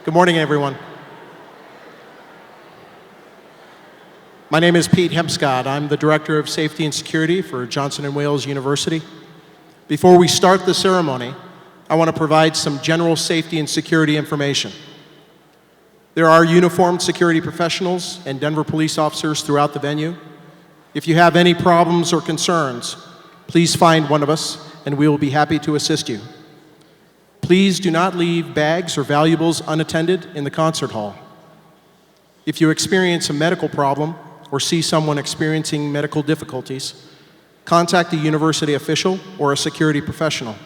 Good morning, everyone. My name is Pete Hempscott. I'm the Director of Safety and Security for Johnson & Wales University. Before we start the ceremony, I want to provide some general safety and security information. There are uniformed security professionals and Denver police officers throughout the venue. If you have any problems or concerns, please find one of us and we will be happy to assist you. Please do not leave bags or valuables unattended in the concert hall. If you experience a medical problem or see someone experiencing medical difficulties, contact a university official or a security professional.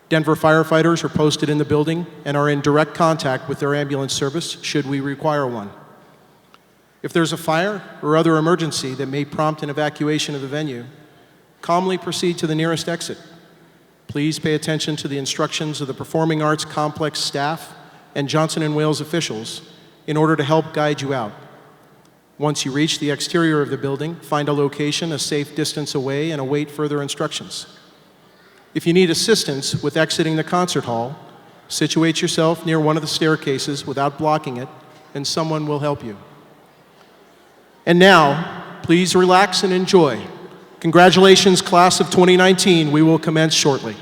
Denver firefighters are posted in the building and are in direct contact with their ambulance service should we require one. If there's a fire or other emergency that may prompt an evacuation of the venue, calmly proceed to the nearest exit. Please pay attention to the instructions of the Performing Arts Complex staff and Johnson & Wales officials in order to help guide you out. Once you reach the exterior of the building, find a location a safe distance away and await further instructions. If you need assistance with exiting the concert hall, situate yourself near one of the staircases without blocking it, and someone will help you. And now, please relax and enjoy. Congratulations, class of 2019. We will commence shortly.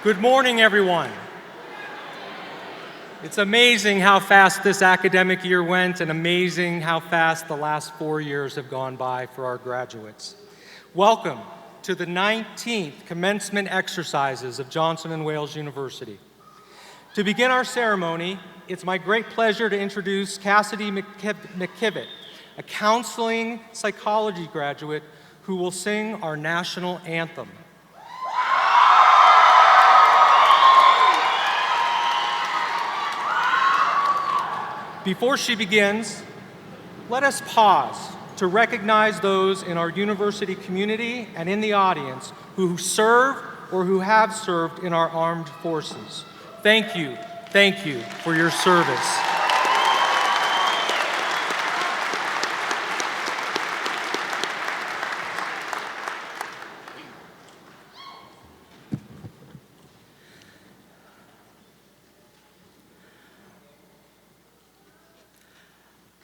Good morning, everyone. It's amazing how fast this academic year went and amazing how fast the last 4 years have gone by for our graduates. Welcome to the 19th commencement exercises of Johnson & Wales University. To begin our ceremony, it's my great pleasure to introduce Cassidy McKivitt, a counseling psychology graduate who will sing our national anthem. Before she begins, let us pause to recognize those in our university community and in the audience who serve or who have served in our armed forces. Thank you for your service.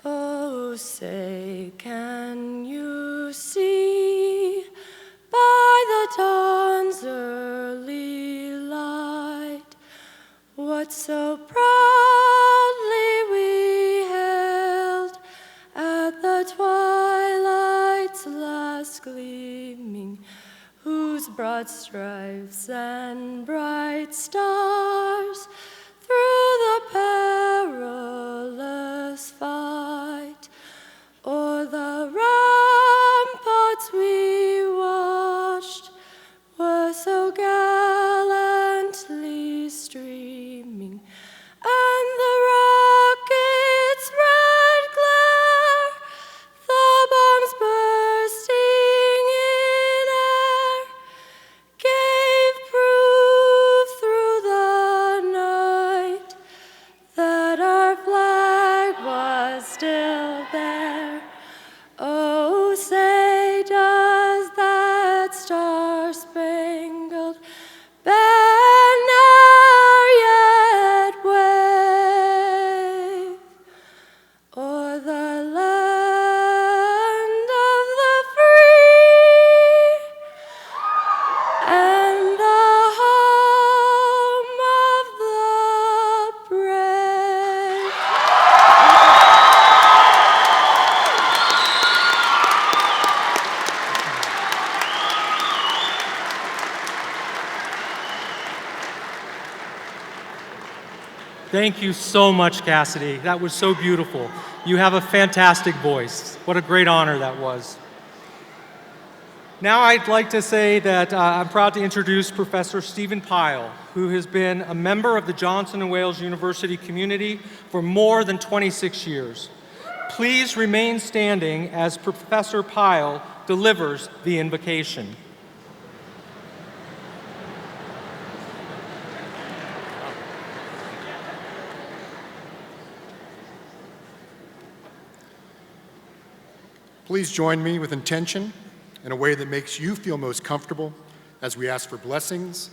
Oh, say, can you see by the dawn's early light what so proudly we hailed at the twilight's last gleaming, whose broad stripes and bright stars through the perilous fight o'er the ramparts we watched were so gallantly streaming, and the rocket's red glare, the bombs bursting in air, gave proof through the night that our flag was still there. Oh, say, does that star-spangled banner yet wave o'er the land of the free and the home of the brave? Thank you so much, Cassidy. That was so beautiful. You have a fantastic voice. What a great honor that was. Now I'd like to say that I'm proud to introduce Professor Stephen Pyle, who has been a member of the Johnson & Wales University community for more than 26 years. Please remain standing as Professor Pyle delivers the invocation. Please join me with intention in a way that makes you feel most comfortable as we ask for blessings,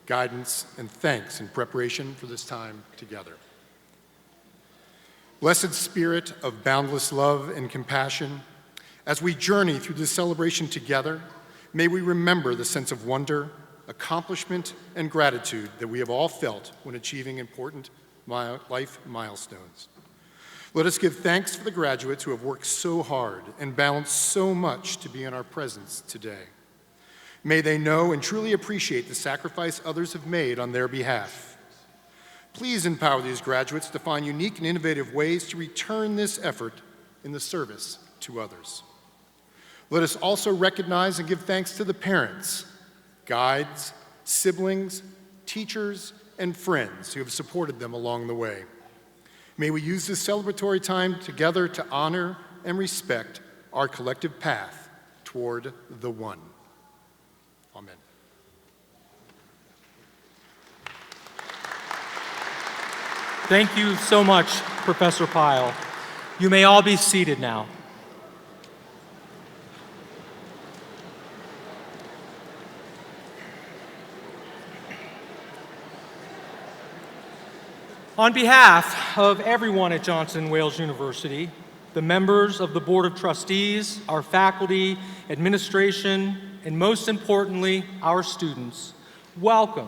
guidance, and thanks in preparation for this time together. Blessed Spirit of boundless love and compassion, as we journey through this celebration together, may we remember the sense of wonder, accomplishment, and gratitude that we have all felt when achieving important life milestones. Let us give thanks for the graduates who have worked so hard and balanced so much to be in our presence today. May they know and truly appreciate the sacrifice others have made on their behalf. Please empower these graduates to find unique and innovative ways to return this effort in the service to others. Let us also recognize and give thanks to the parents, guides, siblings, teachers, and friends who have supported them along the way. May we use this celebratory time together to honor and respect our collective path toward the one. Amen. Thank you so much, Professor Pyle. You may all be seated now. On behalf of everyone at Johnson & Wales University, the members of the Board of Trustees, our faculty, administration, and most importantly, our students, welcome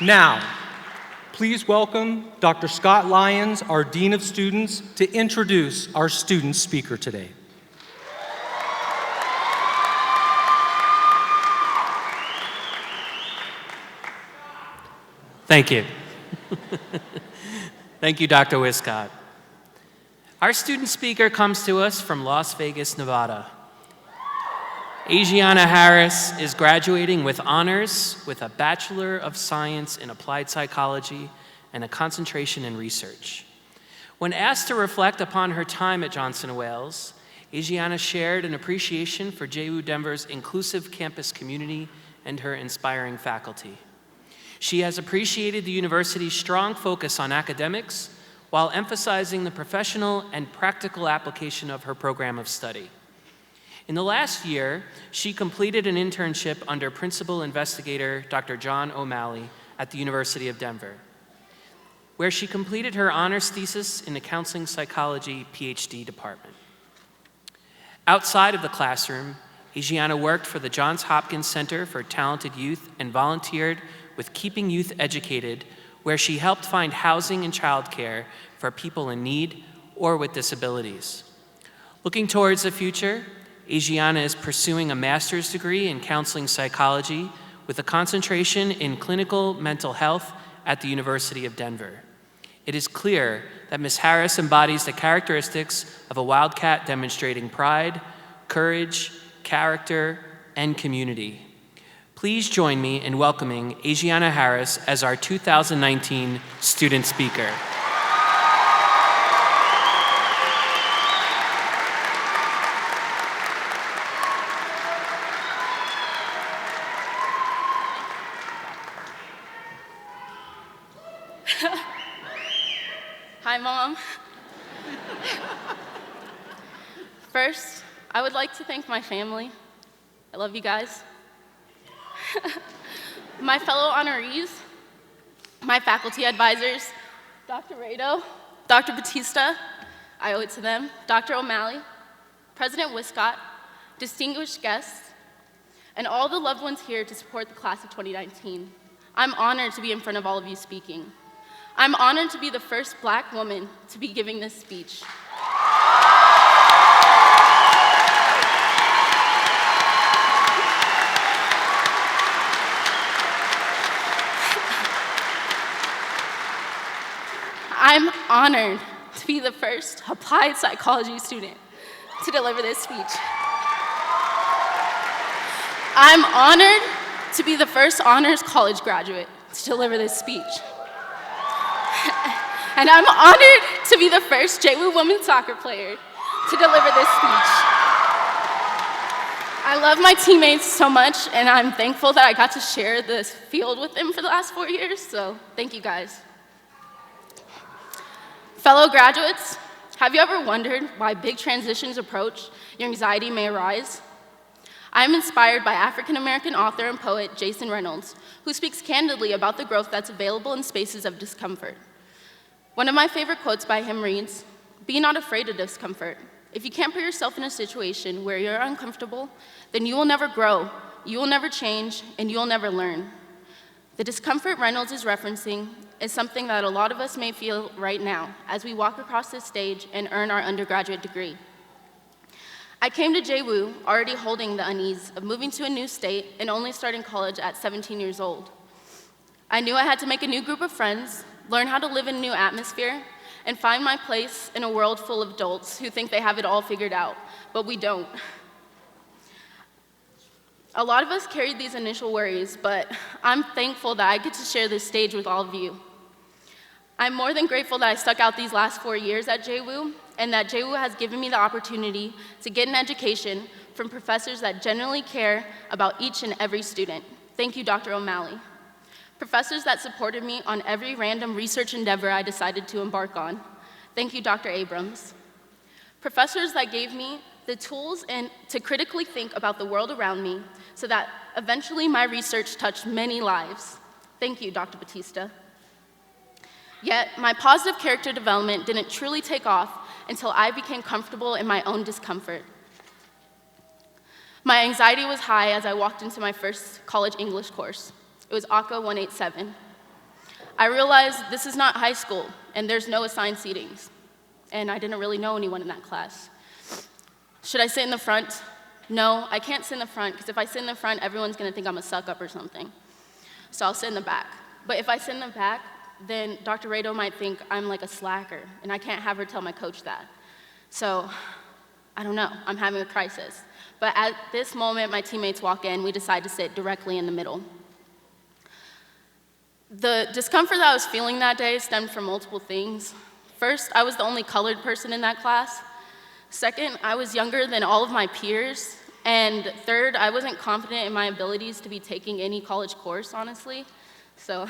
Now, please welcome Dr. Scott Lyons, our Dean of Students, to introduce our student speaker today. Thank you. Thank you, Dr. Wiscott. Our student speaker comes to us from Las Vegas, Nevada. Adriana Harris is graduating with honors with a Bachelor of Science in Applied Psychology and a concentration in research. When asked to reflect upon her time at Johnson & Wales, Adriana shared an appreciation for JWU Denver's inclusive campus community and her inspiring faculty. She has appreciated the university's strong focus on academics while emphasizing the professional and practical application of her program of study. In the last year, she completed an internship under Principal Investigator Dr. John O'Malley at the University of Denver, where she completed her honors thesis in the Counseling Psychology PhD department. Outside of the classroom, Adriana worked for the Johns Hopkins Center for Talented Youth and volunteered with Keeping Youth Educated, where she helped find housing and childcare for people in need or with disabilities. Looking towards the future, Adriana is pursuing a master's degree in counseling psychology with a concentration in clinical mental health at the University of Denver. It is clear that Ms. Harris embodies the characteristics of a wildcat demonstrating pride, courage, character, and community. Please join me in welcoming Adriana Harris as our 2019 student speaker. Hi, Mom. First, I would like to thank my family. I love you guys. My fellow honorees, my faculty advisors, Dr. Rado, Dr. Batista, I owe it to them, Dr. O'Malley, President Wiscott, distinguished guests, and all the loved ones here to support the class of 2019. I'm honored to be in front of all of you speaking. I'm honored to be the first Black woman to be giving this speech. I'm honored to be the first applied psychology student to deliver this speech. I'm honored to be the first honors college graduate to deliver this speech. And I'm honored to be the first JWU women's soccer player to deliver this speech. I love my teammates so much, and I'm thankful that I got to share this field with them for the last 4 years, so thank you guys. Fellow graduates, have you ever wondered why big transitions approach, your anxiety may arise? I'm inspired by African-American author and poet Jason Reynolds, who speaks candidly about the growth that's available in spaces of discomfort. One of my favorite quotes by him reads, "Be not afraid of discomfort. If you can't put yourself in a situation where you're uncomfortable, then you will never grow, you will never change, and you will never learn." The discomfort Reynolds is referencing is something that a lot of us may feel right now as we walk across this stage and earn our undergraduate degree. I came to JWU already holding the unease of moving to a new state and only starting college at 17 years old. I knew I had to make a new group of friends, learn how to live in a new atmosphere, and find my place in a world full of adults who think they have it all figured out, but we don't. A lot of us carried these initial worries, but I'm thankful that I get to share this stage with all of you. I'm more than grateful that I stuck out these last 4 years at JWU, and that JWU has given me the opportunity to get an education from professors that genuinely care about each and every student. Thank you, Dr. O'Malley. Professors that supported me on every random research endeavor I decided to embark on. Thank you, Dr. Abrams. Professors that gave me the tools to critically think about the world around me so that eventually my research touched many lives. Thank you, Dr. Batista. Yet, my positive character development didn't truly take off until I became comfortable in my own discomfort. My anxiety was high as I walked into my first college English course. It was ACA 187. I realized this is not high school, and there's no assigned seatings. And I didn't really know anyone in that class. Should I sit in the front? No, I can't sit in the front, because if I sit in the front, everyone's gonna think I'm a suck-up or something. So I'll sit in the back. But if I sit in the back, then Dr. Rado might think I'm like a slacker, and I can't have her tell my coach that. So, I don't know, I'm having a crisis. But at this moment, my teammates walk in, we decide to sit directly in the middle. The discomfort that I was feeling that day stemmed from multiple things. First, I was the only colored person in that class. Second, I was younger than all of my peers. And third, I wasn't confident in my abilities to be taking any college course, honestly. So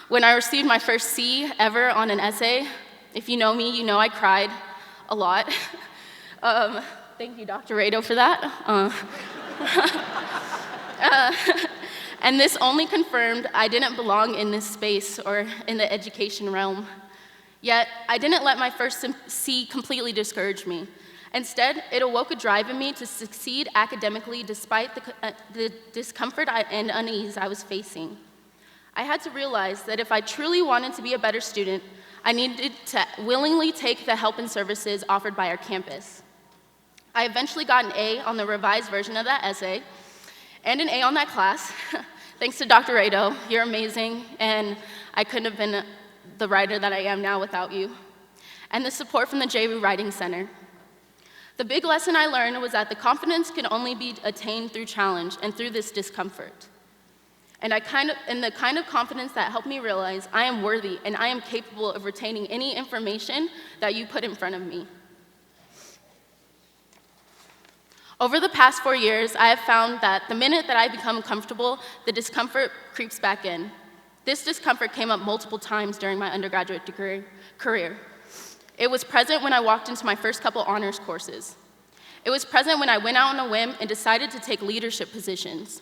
when I received my first C ever on an essay, if you know me, you know I cried a lot. Thank you, Dr. Rado, for that. And this only confirmed I didn't belong in this space or in the education realm. Yet, I didn't let my first C completely discourage me. Instead, it awoke a drive in me to succeed academically despite the discomfort and unease I was facing. I had to realize that if I truly wanted to be a better student, I needed to willingly take the help and services offered by our campus. I eventually got an A on the revised version of that essay, and an A on that class. Thanks to Dr. Rado, you're amazing, and I couldn't have been the writer that I am now without you. And the support from the JW Writing Center. The big lesson I learned was that the confidence can only be attained through challenge and through this discomfort. And the kind of confidence that helped me realize I am worthy and I am capable of retaining any information that you put in front of me. Over the past 4 years, I have found that the minute that I become comfortable, the discomfort creeps back in. This discomfort came up multiple times during my undergraduate career. It was present when I walked into my first couple honors courses. It was present when I went out on a whim and decided to take leadership positions.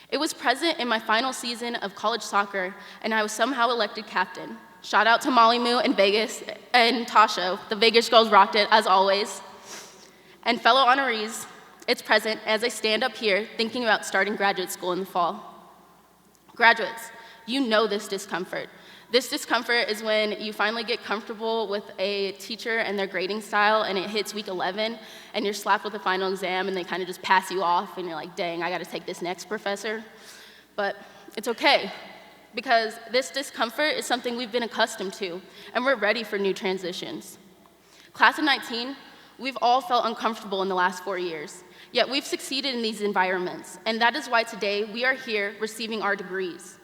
It was present in my final season of college soccer, and I was somehow elected captain. Shout out to Molly Moo in Vegas and Tasha. The Vegas girls rocked it, as always. And fellow honorees, it's present as I stand up here thinking about starting graduate school in the fall. Graduates, you know this discomfort. This discomfort is when you finally get comfortable with a teacher and their grading style, and it hits week 11, and you're slapped with a final exam, and they kind of just pass you off, and you're like, dang, I gotta take this next professor. But it's okay, because this discomfort is something we've been accustomed to, and we're ready for new transitions. Class of 19, we've all felt uncomfortable in the last 4 years, yet we've succeeded in these environments, and that is why today we are here receiving our degrees.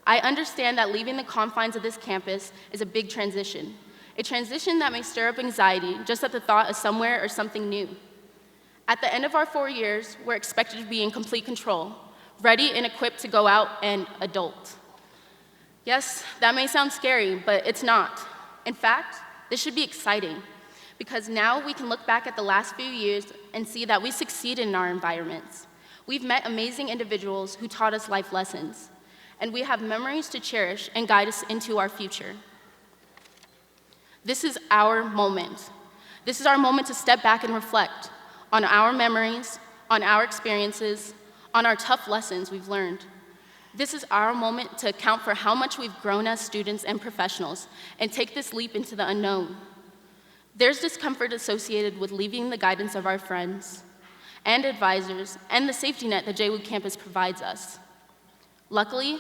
I understand that leaving the confines of this campus is a big transition, a transition that may stir up anxiety just at the thought of somewhere or something new. At the end of our 4 years, we're expected to be in complete control, ready and equipped to go out and adult. Yes, that may sound scary, but it's not. In fact, this should be exciting, because now we can look back at the last few years and see that we succeeded in our environments. We've met amazing individuals who taught us life lessons, and we have memories to cherish and guide us into our future. This is our moment. This is our moment to step back and reflect on our memories, on our experiences, on our tough lessons we've learned. This is our moment to account for how much we've grown as students and professionals and take this leap into the unknown. There's discomfort associated with leaving the guidance of our friends and advisors and the safety net that JWU campus provides us. Luckily,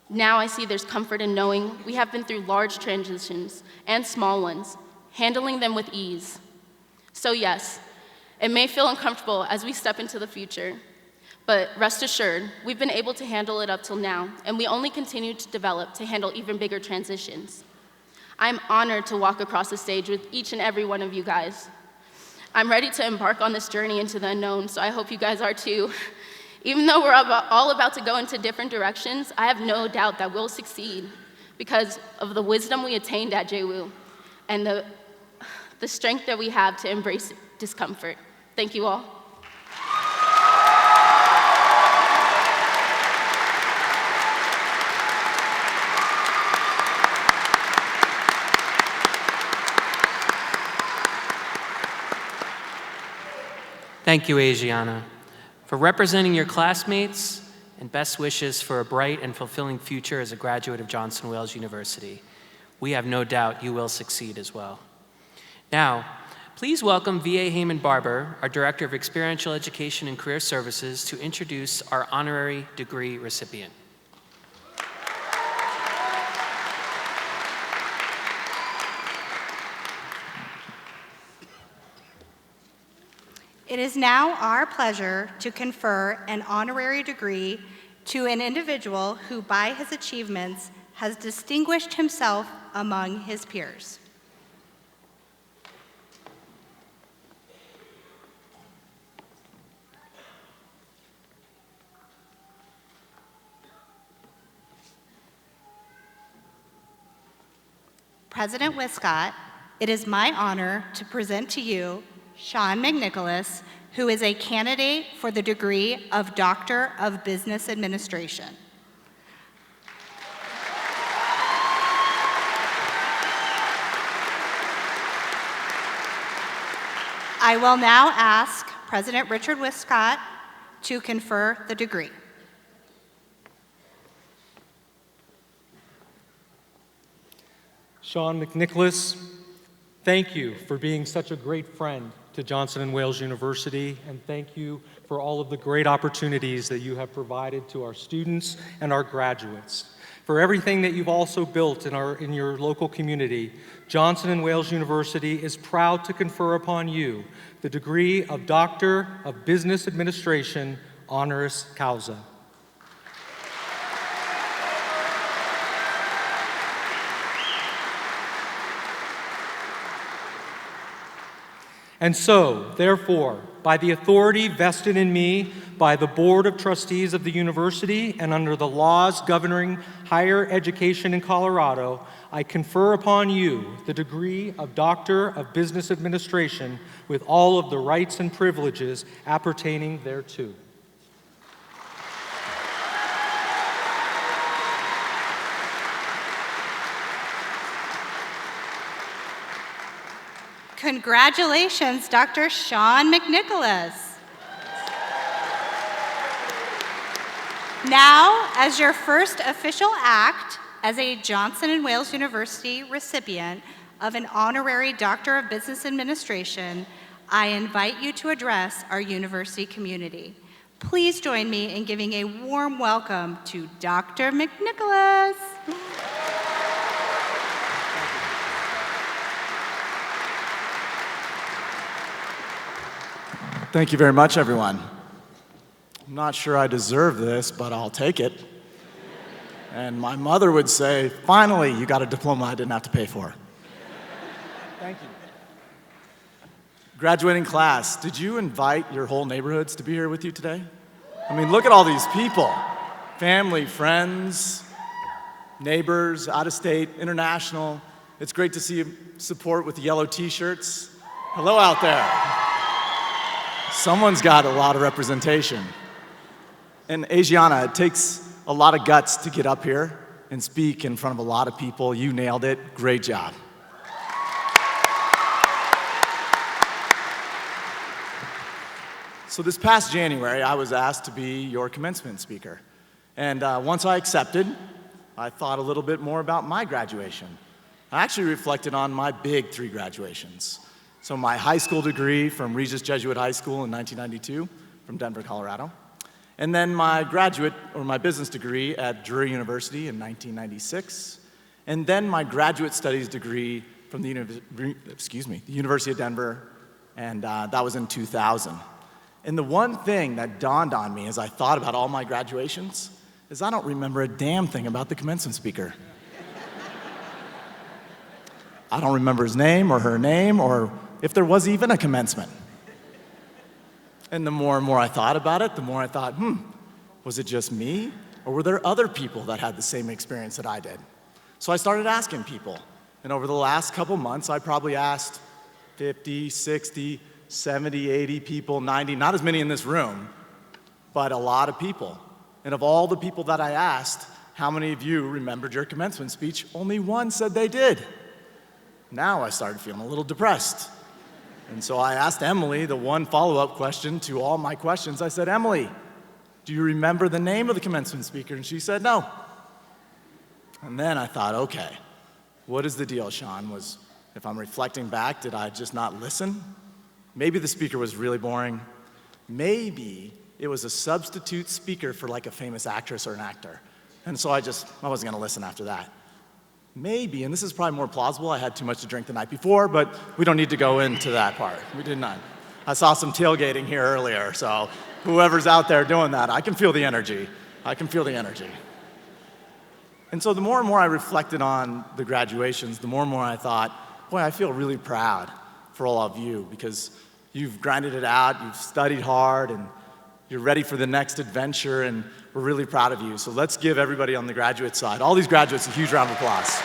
now I see there's comfort in knowing we have been through large transitions and small ones, handling them with ease. So yes, it may feel uncomfortable as we step into the future, but rest assured, we've been able to handle it up till now, and we only continue to develop to handle even bigger transitions. I'm honored to walk across the stage with each and every one of you guys. I'm ready to embark on this journey into the unknown, so I hope you guys are too. Even though we're all about to go into different directions, I have no doubt that we'll succeed because of the wisdom we attained at JWU and the strength that we have to embrace discomfort. Thank you all. Thank you, Asiana, for representing your classmates and best wishes for a bright and fulfilling future as a graduate of Johnson Wales University. We have no doubt you will succeed as well. Now, please welcome V.A. Heyman Barber, our Director of Experiential Education and Career Services, to introduce our honorary degree recipient. It is now our pleasure to confer an honorary degree to an individual who, by his achievements, has distinguished himself among his peers. President Wiscott, it is my honor to present to you Sean McNicholas, who is a candidate for the degree of Doctor of Business Administration. I will now ask President Richard Wiscott to confer the degree. Sean McNicholas, thank you for being such a great friend to Johnson & Wales University, and thank you for all of the great opportunities that you have provided to our students and our graduates. For everything that you've also built in your local community, Johnson & Wales University is proud to confer upon you the degree of Doctor of Business Administration, honoris causa. And so, therefore, by the authority vested in me by the Board of Trustees of the university and under the laws governing higher education in Colorado, I confer upon you the degree of Doctor of Business Administration with all of the rights and privileges appertaining thereto. Congratulations, Dr. Sean McNicholas. Now, as your first official act as a Johnson & Wales University recipient of an honorary Doctor of Business Administration, I invite you to address our university community. Please join me in giving a warm welcome to Dr. McNicholas. Thank you very much, everyone. I'm not sure I deserve this, but I'll take it. And my mother would say, finally, you got a diploma I didn't have to pay for. Thank you. Graduating class, did you invite your whole neighborhoods to be here with you today? I mean, look at all these people. Family, friends, neighbors, out of state, international. It's great to see you support with the yellow t-shirts. Hello out there. Someone's got a lot of representation. And Asiana, it takes a lot of guts to get up here and speak in front of a lot of people. You nailed it. Great job. So this past January, I was asked to be your commencement speaker. And once I accepted, I thought a little bit more about my graduation. I actually reflected on my big 3 graduations. So my high school degree from Regis Jesuit High School in 1992 from Denver, Colorado. And then my graduate, or my business degree at Drury University in 1996. And then my graduate studies degree from the University of Denver, and that was in 2000. And the one thing that dawned on me as I thought about all my graduations is I don't remember a damn thing about the commencement speaker. I don't remember his name or her name or if there was even a commencement. And the more and more I thought about it, the more I thought, was it just me? Or were there other people that had the same experience that I did? So I started asking people. And over the last couple months, I probably asked 50, 60, 70, 80 people, 90, not as many in this room, but a lot of people. And of all the people that I asked, how many of you remembered your commencement speech? Only one said they did. Now I started feeling a little depressed. And so I asked Emily the one follow-up question to all my questions. I said, Emily, do you remember the name of the commencement speaker? And she said, no. And then I thought, okay, what is the deal, Sean? If I'm reflecting back, did I just not listen? Maybe the speaker was really boring. Maybe it was a substitute speaker for like a famous actress or an actor. And so I wasn't gonna listen after that. Maybe, and this is probably more plausible, I had too much to drink the night before, but we don't need to go into that part. We did not. I saw some tailgating here earlier, so whoever's out there doing that, I can feel the energy. I can feel the energy. And so the more and more I reflected on the graduations, the more and more I thought, boy, I feel really proud for all of you because you've grinded it out, you've studied hard, and you're ready for the next adventure, and we're really proud of you. So let's give everybody on the graduate side, all these graduates, a huge round of applause.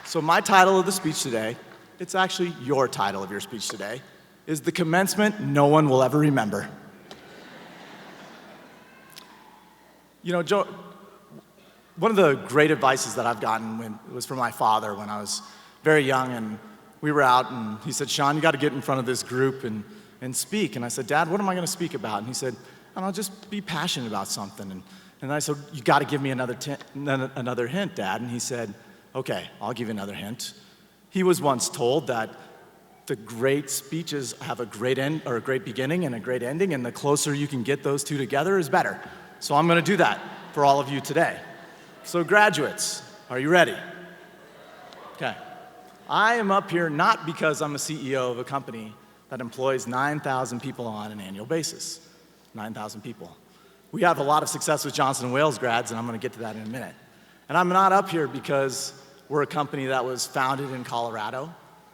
So my title of the speech today, it's actually your title of your speech today, is The Commencement No One Will Ever Remember. You know, Joe, one of the great advices that I've gotten was from my father when I was very young, and we were out, and he said, Sean, you got to get in front of this group and speak. And I said, Dad, what am I going to speak about? And he said, I don't know, just be passionate about something. And I said, you got to give me another hint, Dad. And he said, okay, I'll give you another hint. He was once told that the great speeches have a great end or a great beginning and a great ending, and the closer you can get those two together is better. So I'm going to do that for all of you today. So graduates, are you ready? Okay. I am up here not because I'm a CEO of a company that employs 9,000 people on an annual basis. 9,000 people. We have a lot of success with Johnson & Wales grads, and I'm going to get to that in a minute. And I'm not up here because we're a company that was founded in Colorado.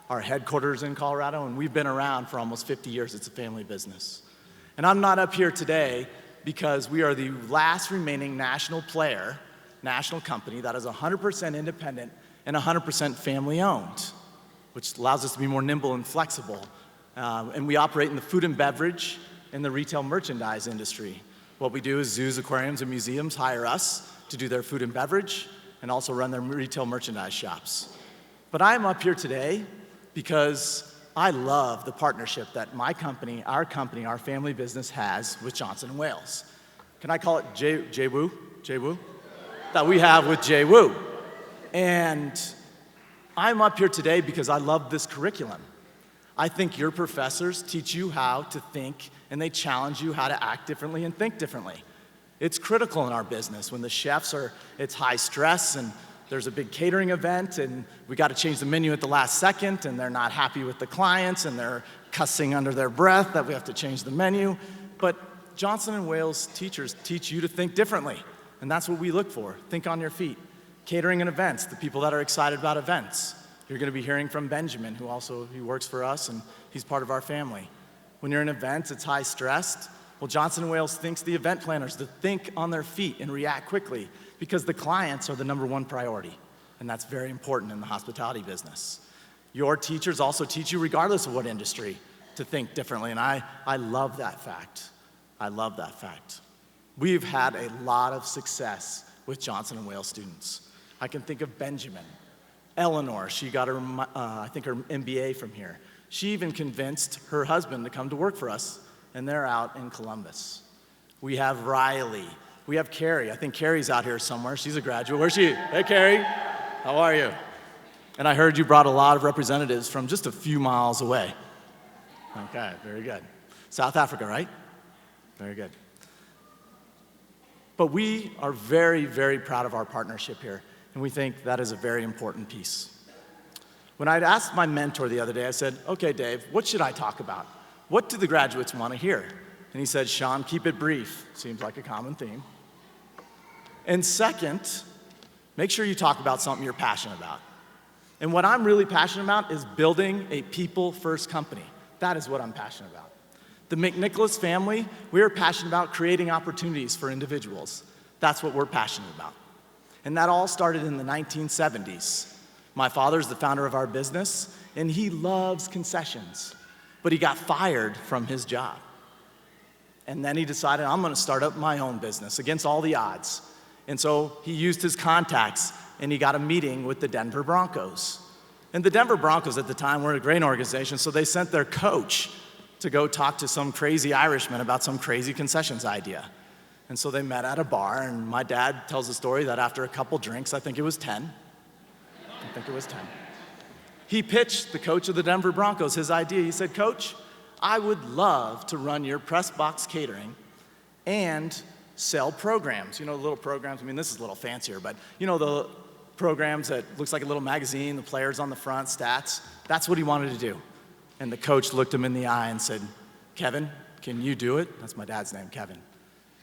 Our headquarters in Colorado, and we've been around for almost 50 years. It's a family business. And I'm not up here today because we are the last remaining national player, national company that is 100% independent and 100% family owned, which allows us to be more nimble and flexible. And we operate in the food and beverage and the retail merchandise industry. What we do is zoos, aquariums, and museums hire us to do their food and beverage and also run their retail merchandise shops. But I'm up here today because I love the partnership that my company, our family business has with Johnson & Wales. Can I call it J-Woo? J-Woo? That we have with J-Woo. And I'm up here today because I love this curriculum. I think your professors teach you how to think, and they challenge you how to act differently and think differently. It's critical in our business when the chefs it's high stress, and there's a big catering event, and we got to change the menu at the last second, and they're not happy with the clients, and they're cussing under their breath that we have to change the menu. But Johnson & Wales teachers teach you to think differently, and that's what we look for. Think on your feet. Catering and events, the people that are excited about events. You're going to be hearing from Benjamin, he works for us, and he's part of our family. When you're in events, it's high stressed. Well, Johnson & Wales thinks the event planners to think on their feet and react quickly because the clients are the #1 priority, and that's very important in the hospitality business. Your teachers also teach you, regardless of what industry, to think differently, and I love that fact. I love that fact. We've had a lot of success with Johnson & Wales students. I can think of Benjamin. Eleanor, she got her, I think her MBA from here. She even convinced her husband to come to work for us, and they're out in Columbus. We have Riley. We have Carrie. I think Carrie's out here somewhere. She's a graduate. Where's she? Hey, Carrie. How are you? And I heard you brought a lot of representatives from just a few miles away. Okay, very good. South Africa, right? Very good. But we are very, very proud of our partnership here, and we think that is a very important piece. When I'd asked my mentor the other day, I said, okay, Dave, what should I talk about? What do the graduates want to hear? And he said, Sean, keep it brief. Seems like a common theme. And second, make sure you talk about something you're passionate about. And what I'm really passionate about is building a people-first company. That is what I'm passionate about. The McNicholas family, we are passionate about creating opportunities for individuals. That's what we're passionate about. And that all started in the 1970s. My father's the founder of our business, and he loves concessions. But he got fired from his job. And then he decided, I'm going to start up my own business against all the odds. And so he used his contacts, and he got a meeting with the Denver Broncos. And the Denver Broncos at the time were a great organization, so they sent their coach to go talk to some crazy Irishman about some crazy concessions idea. And so they met at a bar, and my dad tells the story that after a couple drinks, I think it was 10, he pitched the coach of the Denver Broncos his idea. He said, "Coach, I would love to run your press box catering and sell programs." You know, little programs, I mean, this is a little fancier, but you know the programs that looks like a little magazine, the players on the front, stats. That's what he wanted to do. And the coach looked him in the eye and said, "Kevin, can you do it?" That's my dad's name, Kevin.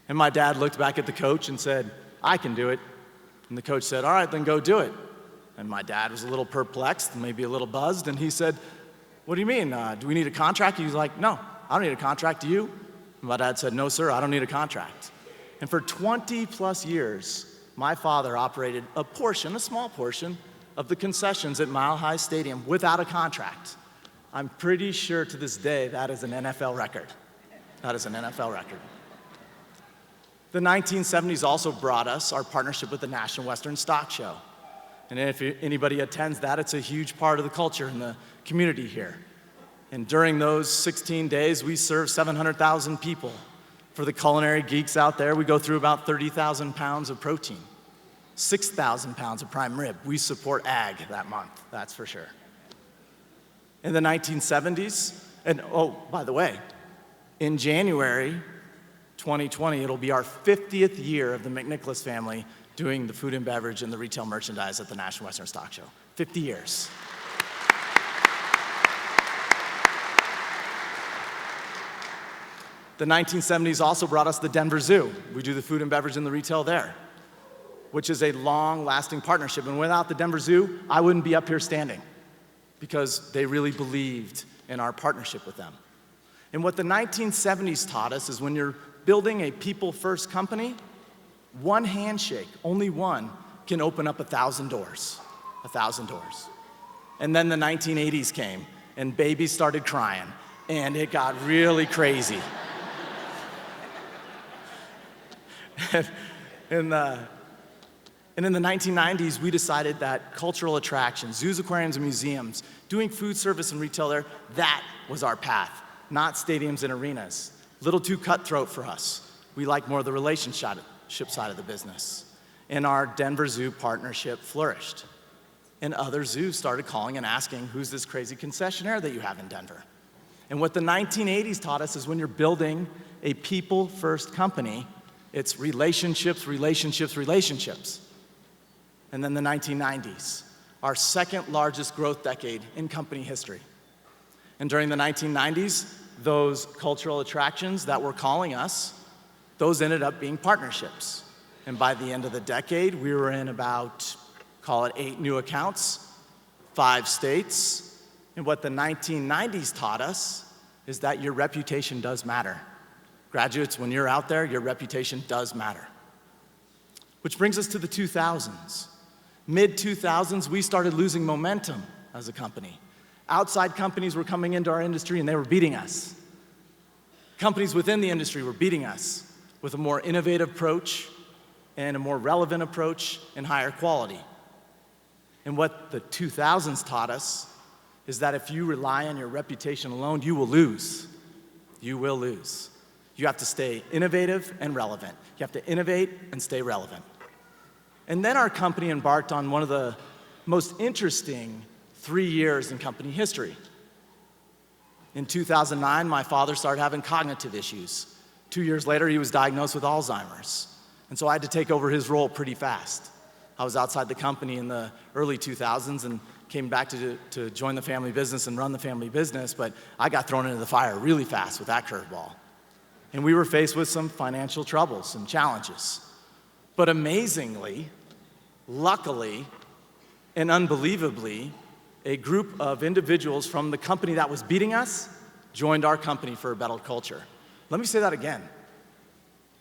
And my dad looked back at the coach and said, "I can do it." And the coach said, "All right, then go do it." And my dad was a little perplexed, maybe a little buzzed, and he said, "What do you mean? Do we need a contract?" He was like, "No, I don't need a contract. Do you?" And my dad said, "No, sir, I don't need a contract." And for 20 plus years, my father operated a small portion, of the concessions at Mile High Stadium without a contract. I'm pretty sure to this day that is an NFL record. That is an NFL record. The 1970s also brought us our partnership with the National Western Stock Show. And if anybody attends that, it's a huge part of the culture in the community here. And during those 16 days, we served 700,000 people. For the culinary geeks out there, we go through about 30,000 pounds of protein, 6,000 pounds of prime rib. We support ag that month, that's for sure. In the 1970s, and oh, by the way, in January 2020, it'll be our 50th year of the McNicholas family doing the food and beverage and the retail merchandise at the National Western Stock Show. 50 years. The 1970s also brought us the Denver Zoo. We do the food and beverage and the retail there, which is a long-lasting partnership. And without the Denver Zoo, I wouldn't be up here standing because they really believed in our partnership with them. And what the 1970s taught us is when you're building a people-first company, one handshake, only one, can open up 1,000 doors. 1,000 doors. And then the 1980s came, and babies started crying, and it got really crazy. And in the 1990s, we decided that cultural attractions, zoos, aquariums, and museums, doing food service and retail there, that was our path, not stadiums and arenas. A little too cutthroat for us. We like more of the relationship side of the business. And our Denver Zoo partnership flourished. And other zoos started calling and asking, "Who's this crazy concessionaire that you have in Denver?" And what the 1980s taught us is when you're building a people-first company, it's relationships, relationships, relationships. And then the 1990s, our second largest growth decade in company history. And during the 1990s, those cultural attractions that were calling us, those ended up being partnerships. And by the end of the decade, we were in about, call it 8 new accounts, 5 states. And what the 1990s taught us is that your reputation does matter. Graduates, when you're out there, your reputation does matter. Which brings us to the 2000s. Mid-2000s, we started losing momentum as a company. Outside companies were coming into our industry and they were beating us. Companies within the industry were beating us with a more innovative approach and a more relevant approach and higher quality. And what the 2000s taught us is that if you rely on your reputation alone, you will lose. You will lose. You have to stay innovative and relevant. You have to innovate and stay relevant. And then our company embarked on one of the most interesting 3 years in company history. In 2009, my father started having cognitive issues. 2 years later, he was diagnosed with Alzheimer's. And so I had to take over his role pretty fast. I was outside the company in the early 2000s and came back to join the family business and run the family business, but I got thrown into the fire really fast with that curveball. And we were faced with some financial troubles and challenges. But amazingly, luckily, and unbelievably, a group of individuals from the company that was beating us joined our company for a better culture. Let me say that again.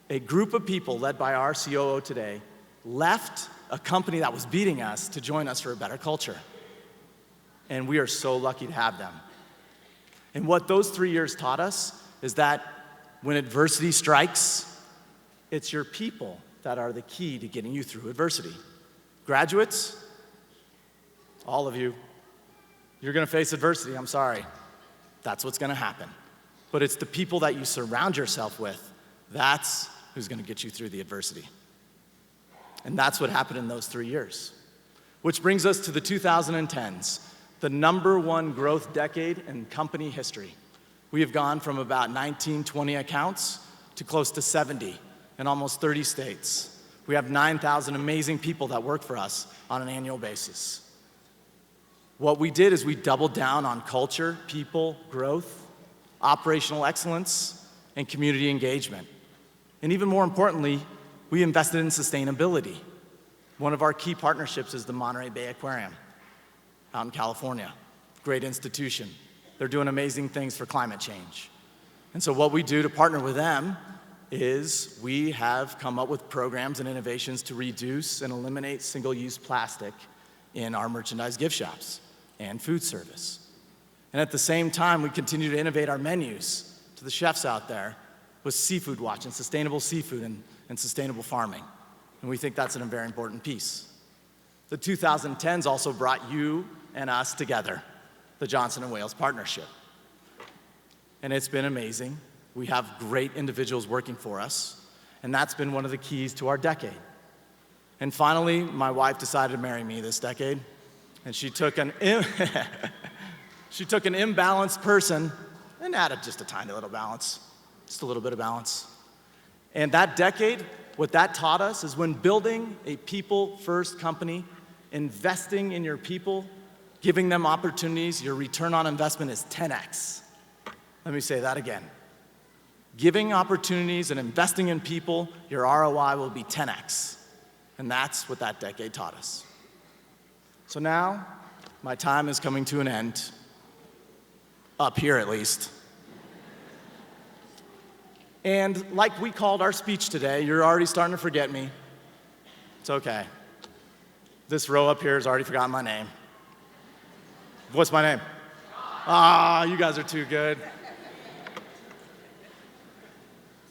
A group of people led by our COO today left a company that was beating us to join us for a better culture. And we are so lucky to have them. And what those 3 years taught us is that when adversity strikes, it's your people that are the key to getting you through adversity. Graduates, all of you, You're going to face adversity, I'm sorry. That's what's going to happen. But it's the people that you surround yourself with, that's who's going to get you through the adversity. And that's what happened in those 3 years. Which brings us to the 2010s, the #1 growth decade in company history. We have gone from about 19, 20 accounts to close to 70 in almost 30 states. We have 9,000 amazing people that work for us on an annual basis. What we did is we doubled down on culture, people, growth, operational excellence, and community engagement. And even more importantly, we invested in sustainability. One of our key partnerships is the Monterey Bay Aquarium out in California. Great institution. They're doing amazing things for climate change. And so what we do to partner with them is we have come up with programs and innovations to reduce and eliminate single-use plastic in our merchandise gift shops and food service. And at the same time, we continue to innovate our menus to the chefs out there with Seafood Watch and sustainable seafood and sustainable farming. And we think that's a very important piece. The 2010s also brought you and us together, the Johnson & Wales Partnership. And it's been amazing. We have great individuals working for us, and that's been one of the keys to our decade. And finally, my wife decided to marry me this decade, and she took an imbalanced person and added just a tiny little balance, just a little bit of balance. And that decade, what that taught us is when building a people-first company, investing in your people, giving them opportunities, your return on investment is 10x. Let me say that again. Giving opportunities and investing in people, your ROI will be 10x. And that's what that decade taught us. So now, my time is coming to an end, up here at least. And like we called our speech today, you're already starting to forget me. It's okay. This row up here has already forgotten my name. What's my name? You guys are too good.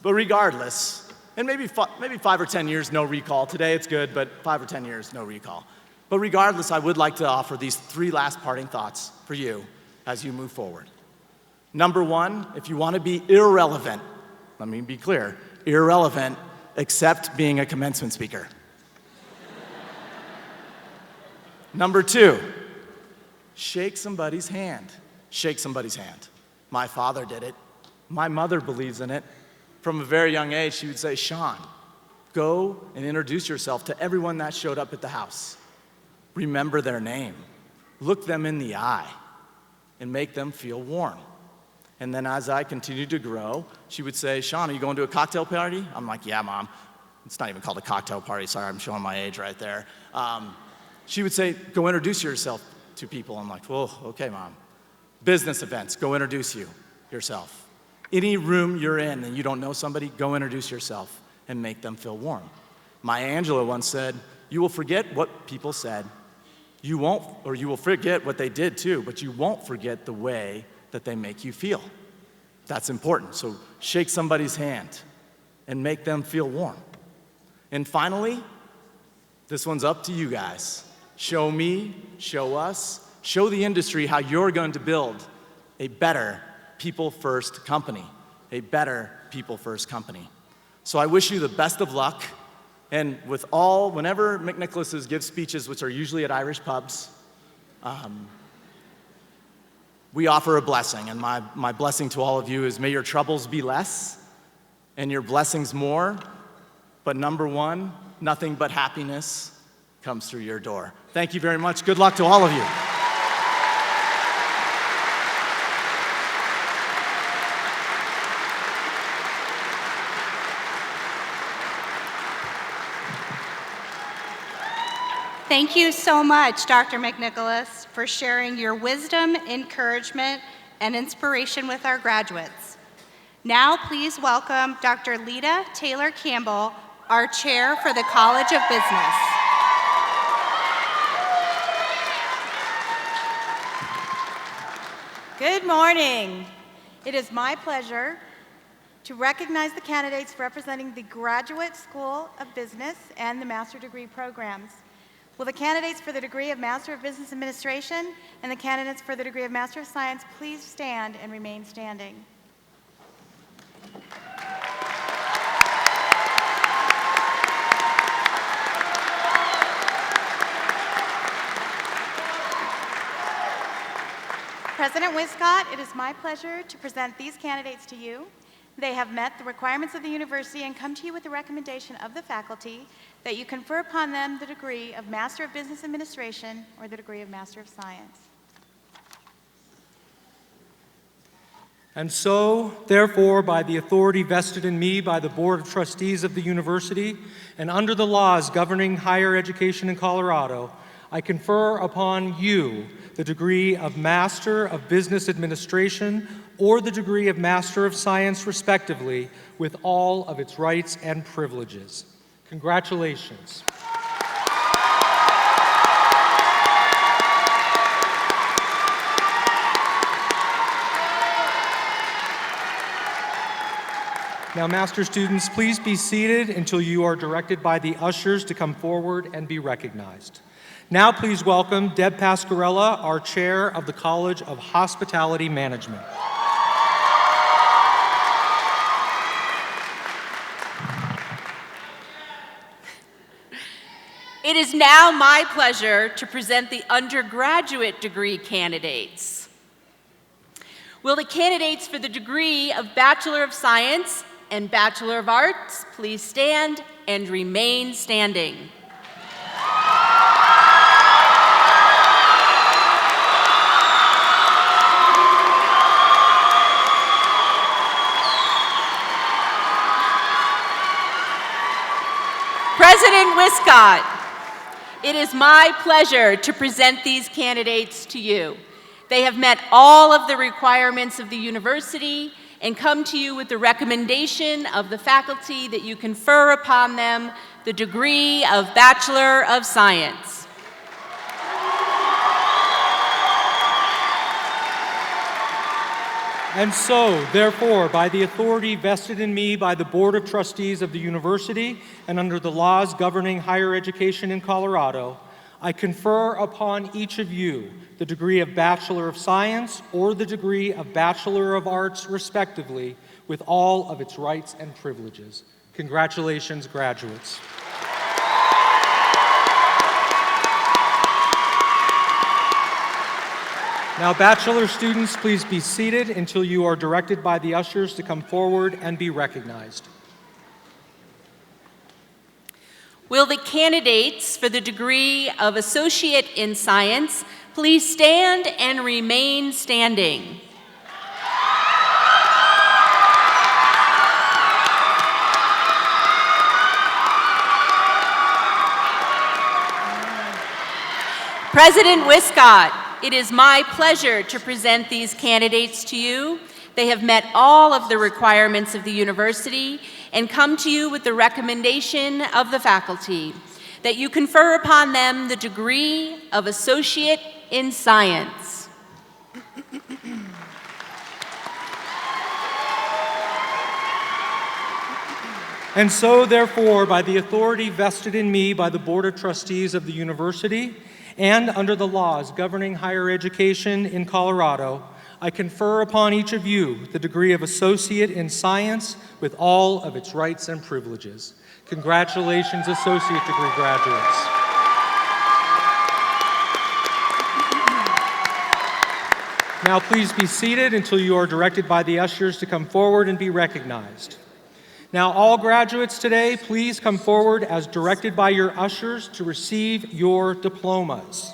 But regardless, and maybe 5 or 10 years, no recall. Today it's good, but 5 or 10 years, no recall. But regardless, I would like to offer these 3 last parting thoughts for you as you move forward. Number 1, if you want to be irrelevant, let me be clear, irrelevant, except being a commencement speaker. Number 2, shake somebody's hand. Shake somebody's hand. My father did it. My mother believes in it. From a very young age, she would say, Sean, go and introduce yourself to everyone that showed up at the house. Remember their name. Look them in the eye and make them feel warm. And then as I continued to grow, she would say, Sean, are you going to a cocktail party? I'm like, yeah, Mom. It's not even called a cocktail party. Sorry, I'm showing my age right there. She would say, go introduce yourself to people. I'm like, well, okay, Mom. Business events, go introduce yourself. Any room you're in and you don't know somebody, go introduce yourself and make them feel warm. Maya Angelou once said, you will forget what people said. You will forget what they did too, but you won't forget the way that they make you feel. That's important. So shake somebody's hand and make them feel warm. And finally, this one's up to you guys. Show me, show us, show the industry how you're going to build a better people-first company, a better people-first company. So I wish you the best of luck. And whenever McNicholas's give speeches, which are usually at Irish pubs, we offer a blessing. And my blessing to all of you is may your troubles be less and your blessings more. But number 1, nothing but happiness comes through your door. Thank you very much. Good luck to all of you. Thank you so much, Dr. McNicholas, for sharing your wisdom, encouragement, and inspiration with our graduates. Now, please welcome Dr. Lita Taylor Campbell, our chair for the College of Business. Good morning. It is my pleasure to recognize the candidates representing the Graduate School of Business and the Master Degree programs. Will the candidates for the degree of Master of Business Administration and the candidates for the degree of Master of Science please stand and remain standing? President Wiscott, it is my pleasure to present these candidates to you. They have met the requirements of the university and come to you with the recommendation of the faculty that you confer upon them the degree of Master of Business Administration or the degree of Master of Science. And so, therefore, by the authority vested in me by the Board of Trustees of the university and under the laws governing higher education in Colorado, I confer upon you the degree of Master of Business Administration or the degree of Master of Science, respectively, with all of its rights and privileges. Congratulations. Now, master students, please be seated until you are directed by the ushers to come forward and be recognized. Now, please welcome Deb Pasquarella, our chair of the College of Hospitality Management. It is now my pleasure to present the undergraduate degree candidates. Will the candidates for the degree of Bachelor of Science and Bachelor of Arts please stand and remain standing? President Wiscott, it is my pleasure to present these candidates to you. They have met all of the requirements of the university and come to you with the recommendation of the faculty that you confer upon them the degree of Bachelor of Science. And so, therefore, by the authority vested in me by the Board of Trustees of the university and under the laws governing higher education in Colorado, I confer upon each of you the degree of Bachelor of Science or the degree of Bachelor of Arts, respectively, with all of its rights and privileges. Congratulations, graduates. Now, bachelor students, please be seated until you are directed by the ushers to come forward and be recognized. Will the candidates for the degree of Associate in Science please stand and remain standing? President Wiscott, it is my pleasure to present these candidates to you. They have met all of the requirements of the university and come to you with the recommendation of the faculty that you confer upon them the degree of Associate in Science. And so, therefore, by the authority vested in me by the Board of Trustees of the university and under the laws governing higher education in Colorado, I confer upon each of you the degree of Associate in Science with all of its rights and privileges. Congratulations, associate degree graduates. Now please be seated until you are directed by the ushers to come forward and be recognized. Now all graduates today, please come forward as directed by your ushers to receive your diplomas.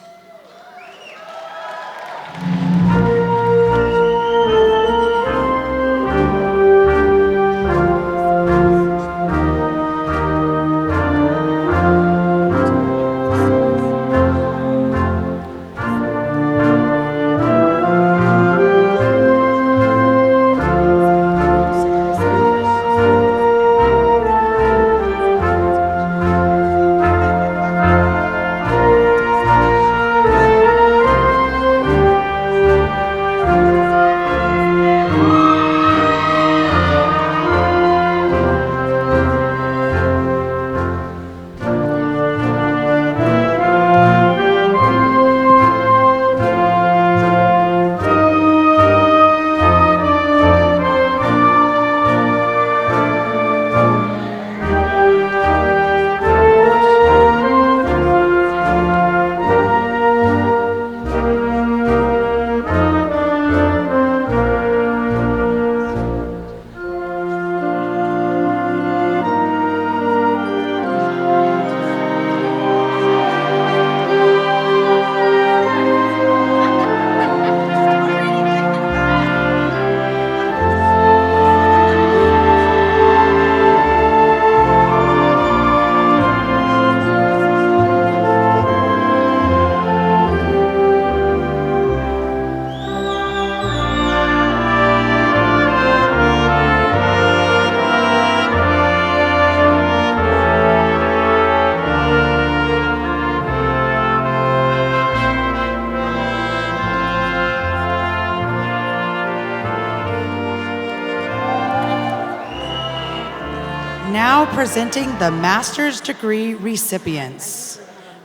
now presenting the master's degree recipients.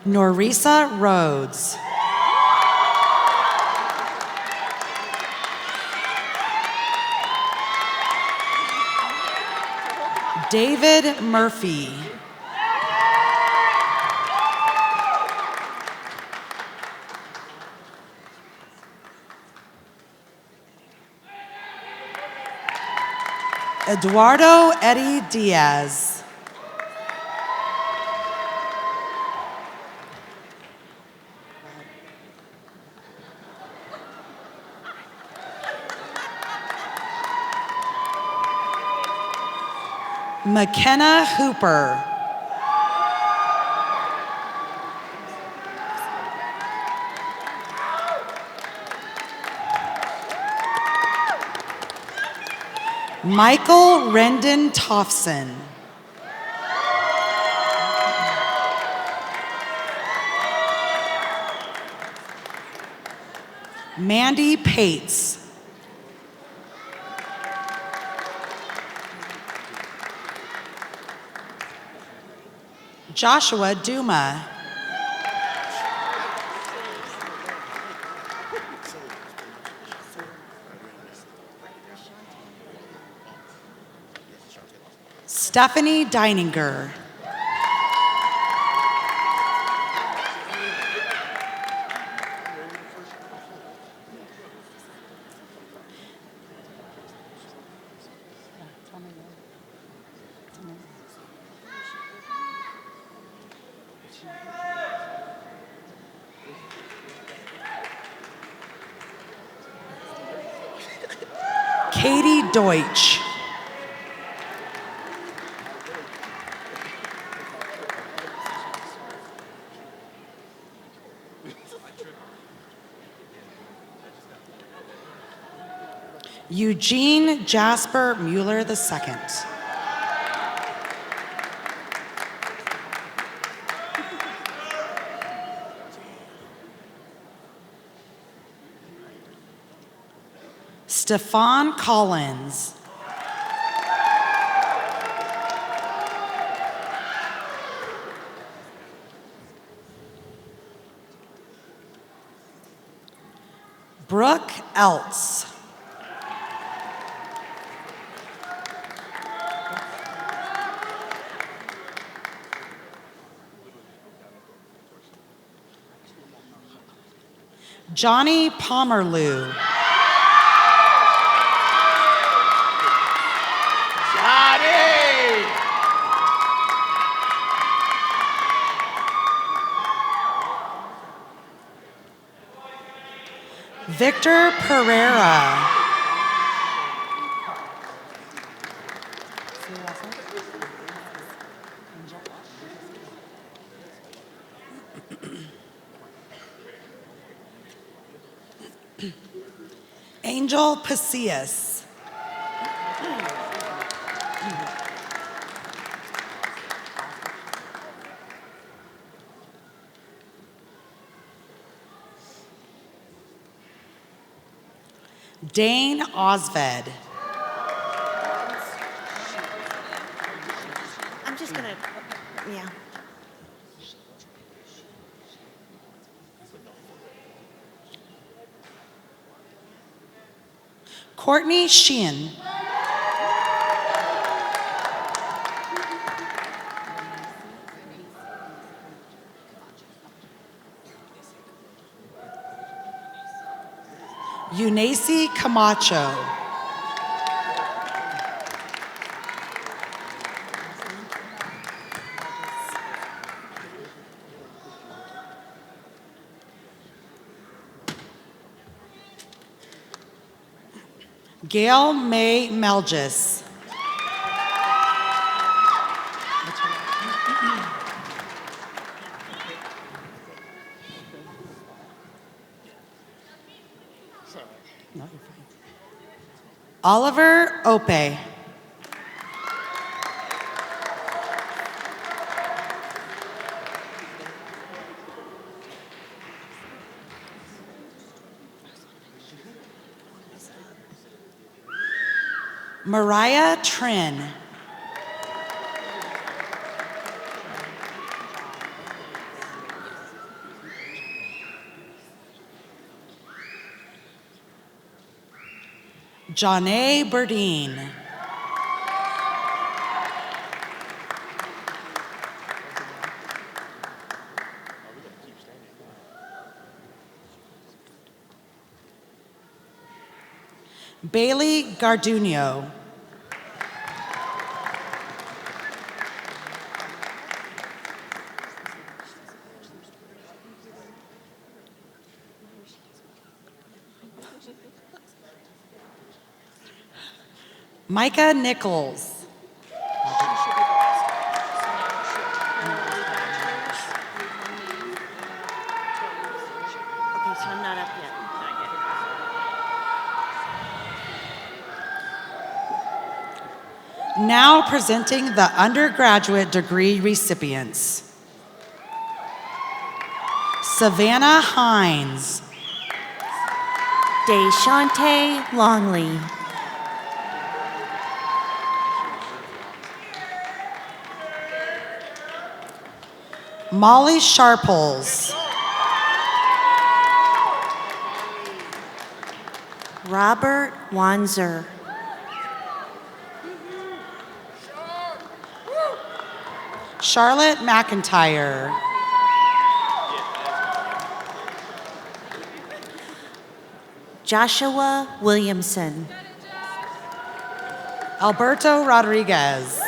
Norisa Rhodes. David Murphy. Eduardo Eddie Diaz. McKenna Hooper. Michael Rendon Toffson. Mandy Pates. Joshua Duma. Stephanie Deininger. Katie Deutsch. Eugene Jasper Mueller II. Stefan Collins. Brooke Eltz. Johnny Pomerleau. Victor Pereira. Angel Pacias. Dane Osved. I'm just gonna, yeah. Courtney Sheehan. Eunice Camacho. Gail May Melgis. Oliver Ope. Mariah Trin. Janae Burdine. Bailey Garduno. Micah Nichols. Okay, so I'm not up yet. Now presenting the undergraduate degree recipients. Savannah Hines. Deshante Longley. Molly Sharples. Robert Wanzer. Charlotte McIntyre. Joshua Williamson. Alberto Rodriguez.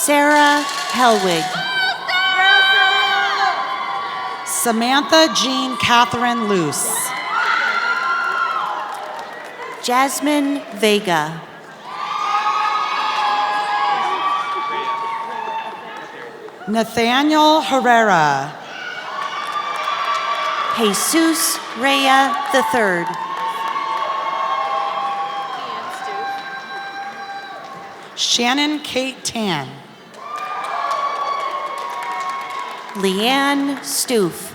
Sarah Helwig. Samantha Jean Catherine Luce. Jasmine Vega. Nathaniel Herrera. Jesus Rhea III. Shannon Kate Tan. Leanne Stoof.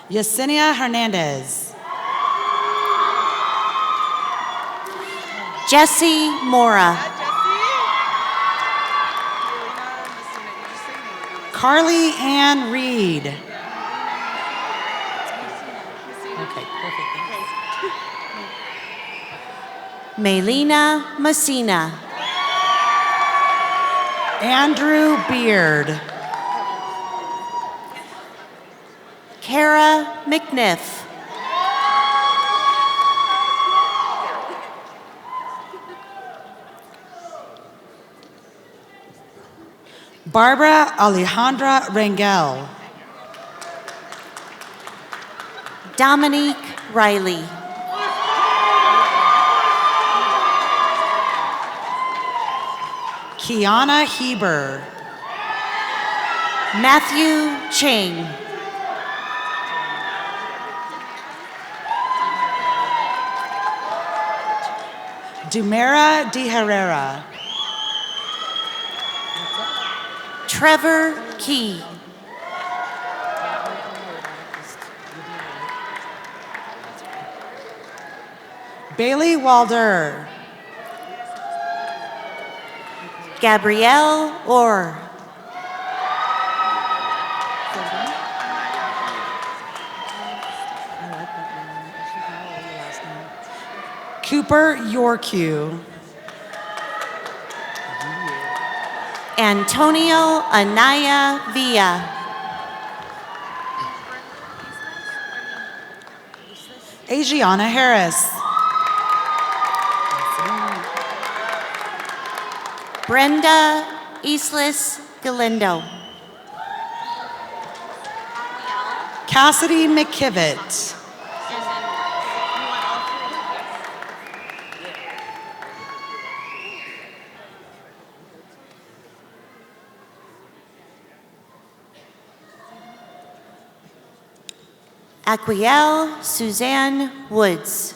Yesenia Hernandez. Jesse Mora. Carly Ann Reed. Okay, perfect. Melina Messina. Andrew Beard. Kara McNiff. Barbara Alejandra Rangel. Dominique Riley. Kiana Heber. Matthew Chang. Dumera De Herrera. Trevor Key. Bailey Walder. Gabrielle Orr. Cooper Yorku. Antonio Anaya Villa. Adriana Harris. Brenda Islas Galindo. Cassidy McKivitt. Aquiel Suzanne Woods.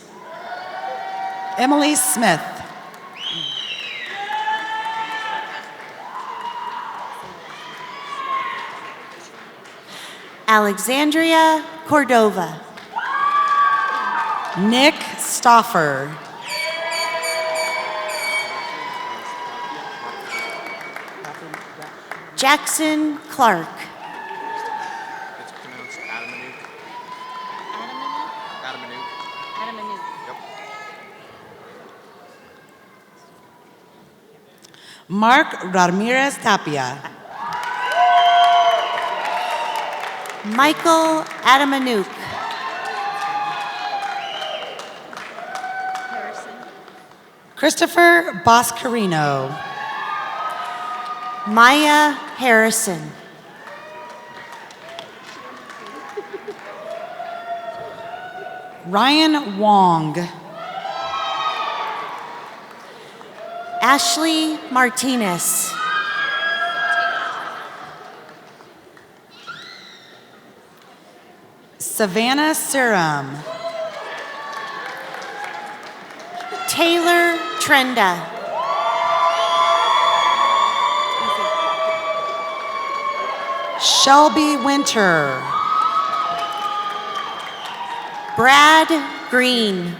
Emily Smith. Alexandria Cordova. Nick Stoffer. Jackson Clark. It's pronounced Adamanuk. Adamanuk. Yep. Mark Ramirez Tapia. Michael Adamanuk. Christopher Boscarino. Maya Harrison. Ryan Wong. Ashley Martinez. Savannah Serum. Taylor Trenda. Shelby Winter. Brad Green.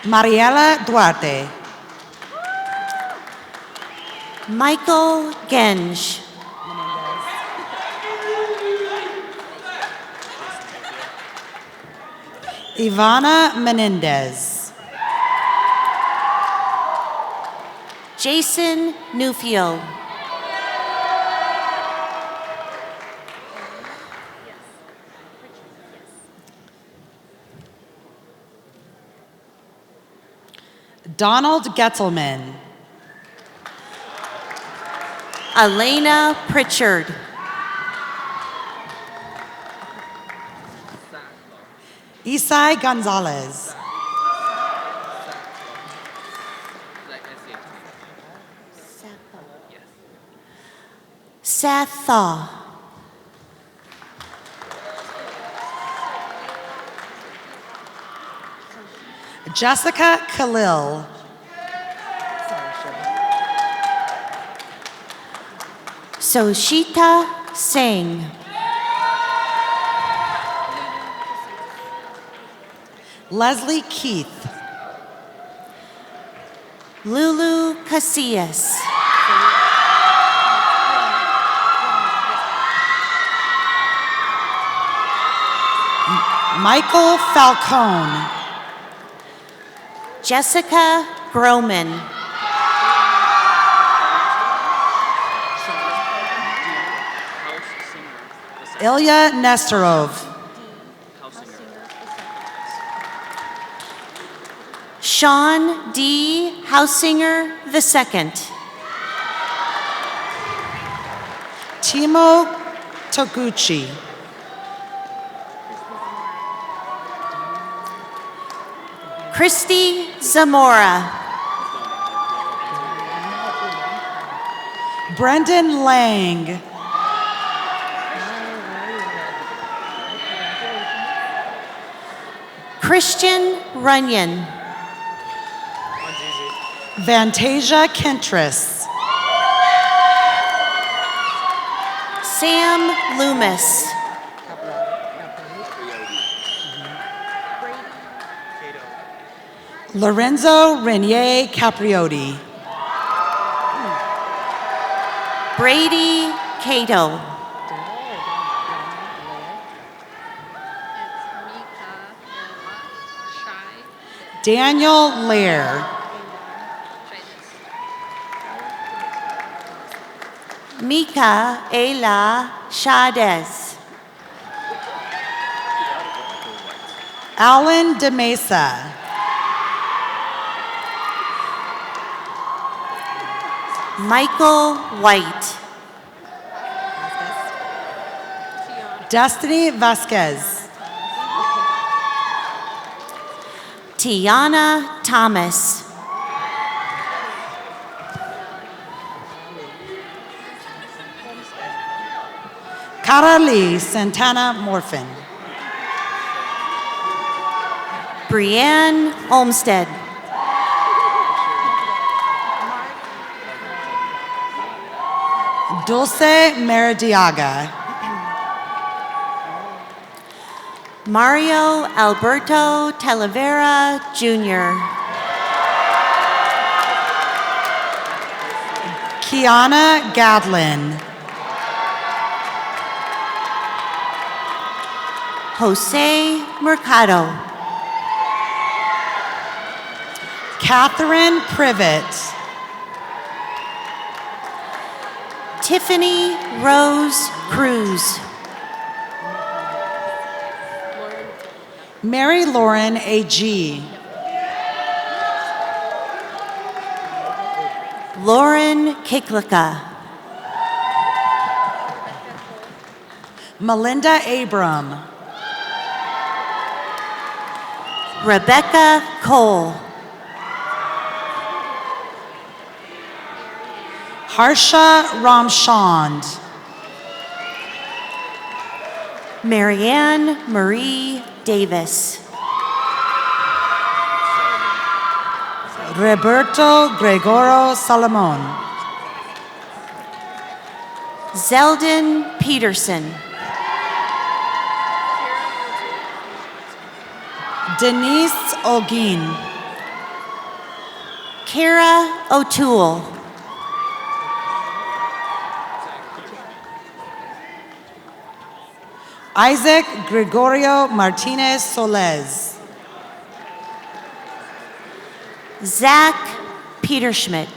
Mariela Duarte. Michael Genge. Ivana Menendez. Jason Newfield. Donald Getzelman. Elena Pritchard. Isai Gonzalez. Satha. Jessica Khalil. Soshita Singh. Leslie Keith. Lulu Casillas. Michael Falcone. Jessica Groman. Ilya Nestorov. Sean D. Hausinger II. Timo Toguchi. Christy Zamora. Brendan Lang. Christian Runyon. Vantasia Kentris. Sam Loomis. Lorenzo Renier Capriotti. Brady Cato. Daniel Lair. Mika Ela Chavez. Alan De Mesa. Michael White. Destiny Vasquez. Tiana Thomas. Karali Santana Morfin. Brianne Olmsted. Dulce Meradiaga. Mario Alberto Talavera Jr. Kiana Gadlin. Jose Mercado. Catherine Privet. Tiffany Rose Cruz. Mary Lauren A.G. Lauren Kiklicka. Melinda Abram. Rebecca Cole. Harsha Ramchand. Marianne Marie Davis. Roberto Gregoro Salomon. Zeldin Peterson. Denise Olguin. Kara O'Toole. Isaac Gregorio Martinez Soles. Zach Peterschmidt.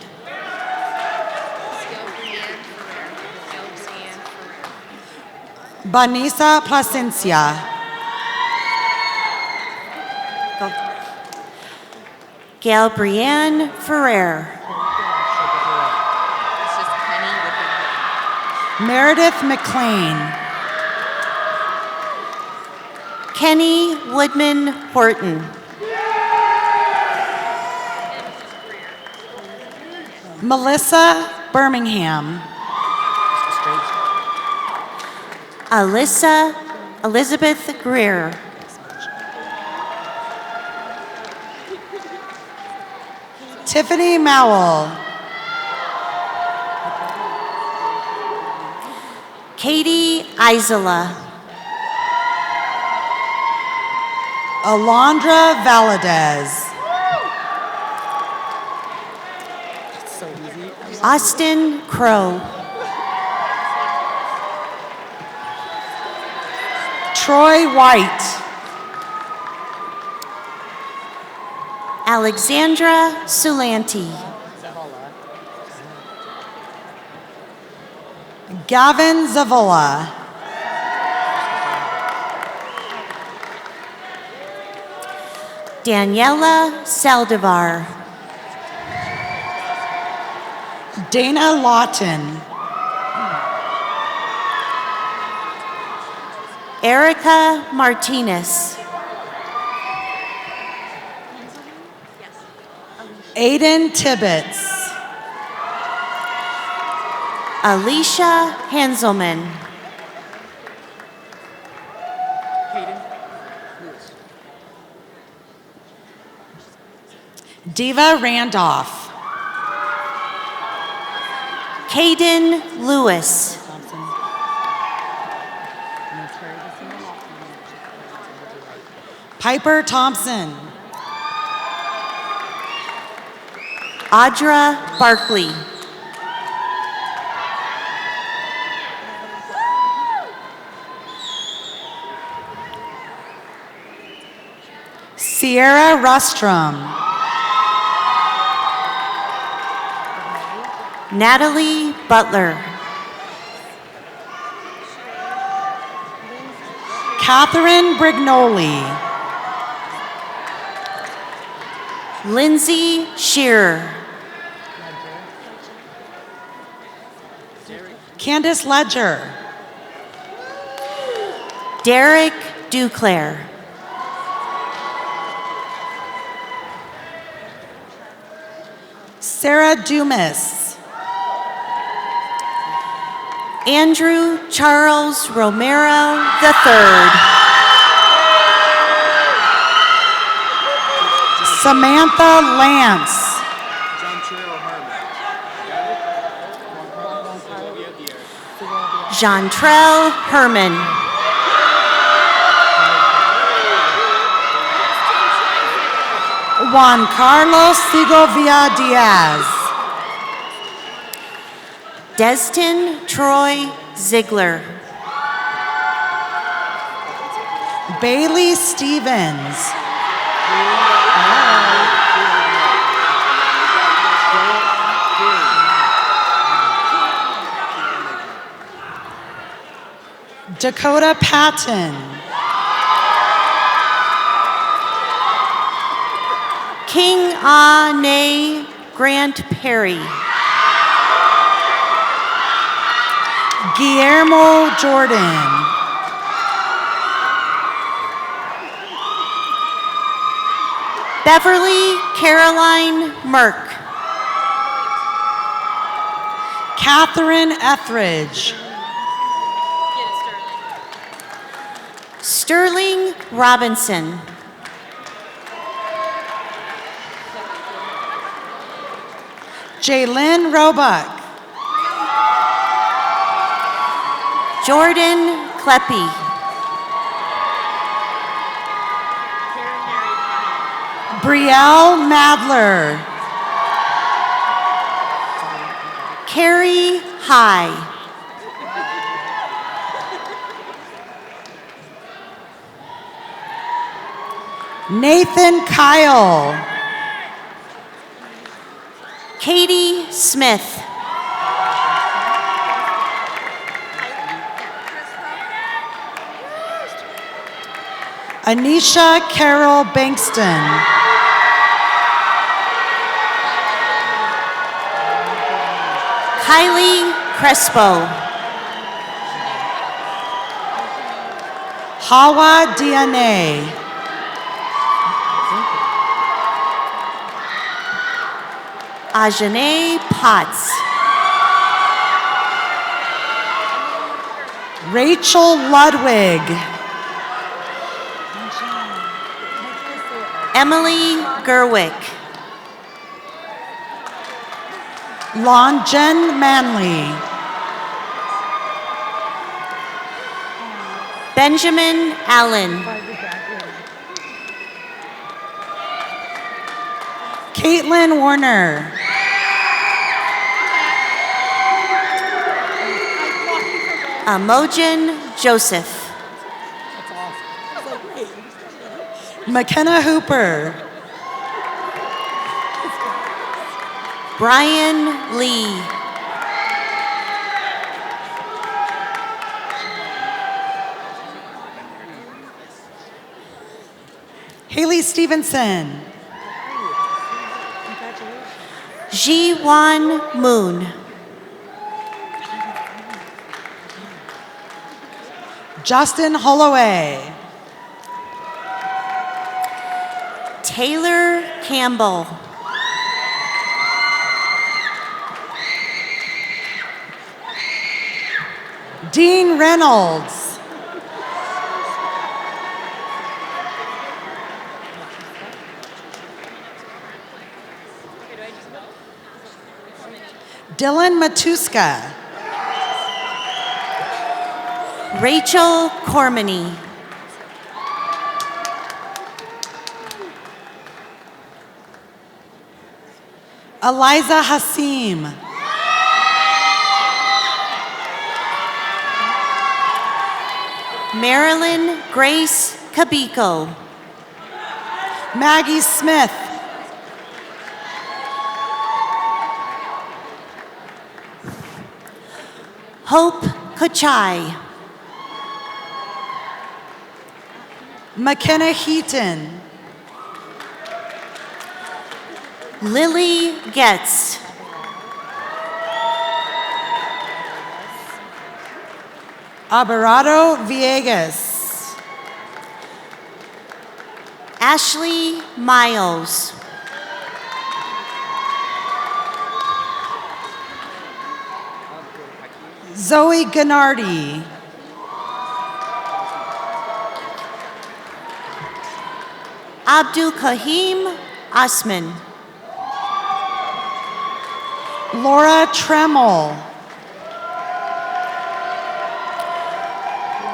Vanessa Placencia. Galbrianne Ferrer. Meredith McLean. Kenny Woodman Horton. Melissa Birmingham. Elizabeth Greer. Tiffany Mowell. Katie Isola. Alondra Valadez. Austin Crow. Troy White. Alexandra Sulanti. Gavin Zavola. Daniela Saldivar. Dana Lawton. Erica Martinez. Aiden Tibbetts. Alicia Hanselman. Diva Randolph. Caden Lewis. Piper Thompson. Audra Barkley. Sierra Rustrom. Natalie Butler. Catherine Brignoli. Lindsay Shearer. Candace Ledger. Derek Duclair. Sarah Dumas. Andrew Charles Romero III. Samantha Lance. Jantrell Herman. Juan Carlos Segovia Diaz. Destin Troy Ziegler. Bailey Stevens. Dakota Patton. King Ah-Nay Grant Perry. Guillermo Jordan. Beverly Caroline Merck. Catherine Etheridge. Sterling Robinson. Jaylyn Roebuck. Jordan Kleppy. Brielle Madler. Carrie High. Nathan Kyle. Katie Smith. Anisha Carol Bankston. Kylie Crespo. Hawa Diane. Ajane Potts. Rachel Ludwig. Emily Gerwick. Lonjen Manley. Benjamin Allen. Caitlin Warner. Amojin Joseph. McKenna Hooper. Brian Lee. Haley Stevenson. Ji-Wan Moon. Justin Holloway. Taylor Campbell. Dean Reynolds. Dylan Matuska. Rachel Cormany. Eliza Hassim. Marilyn Grace Cabiko. Maggie Smith. Hope Kochai. McKenna Heaton. Lily Getz. Aberrado Villegas. Ashley Miles. Zoe Gennardi. Abdul Kahim Osman. Laura Tremmel.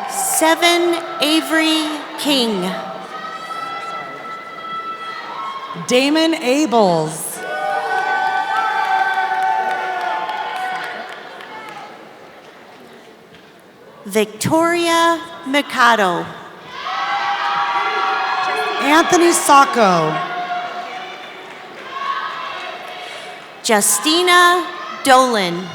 Seven Avery King. Damon Abels. Victoria Mikado. Anthony Sacco. Justina Dolan.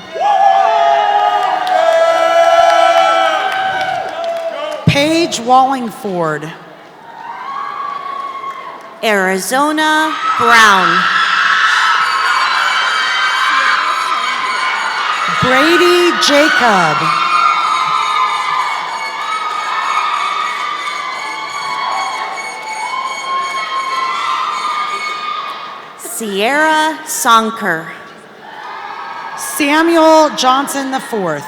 Paige Wallingford. Arizona Brown. Brady Jacob. Sierra Sonker. Samuel Johnson IV.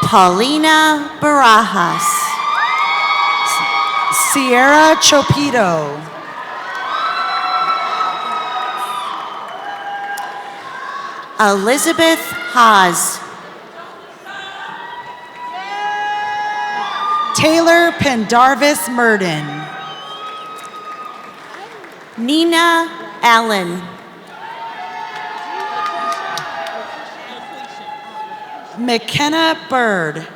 Paulina Barajas. Sierra Chopito. Elizabeth Haas. Taylor Pendarvis Murden. Nina Allen. McKenna Bird.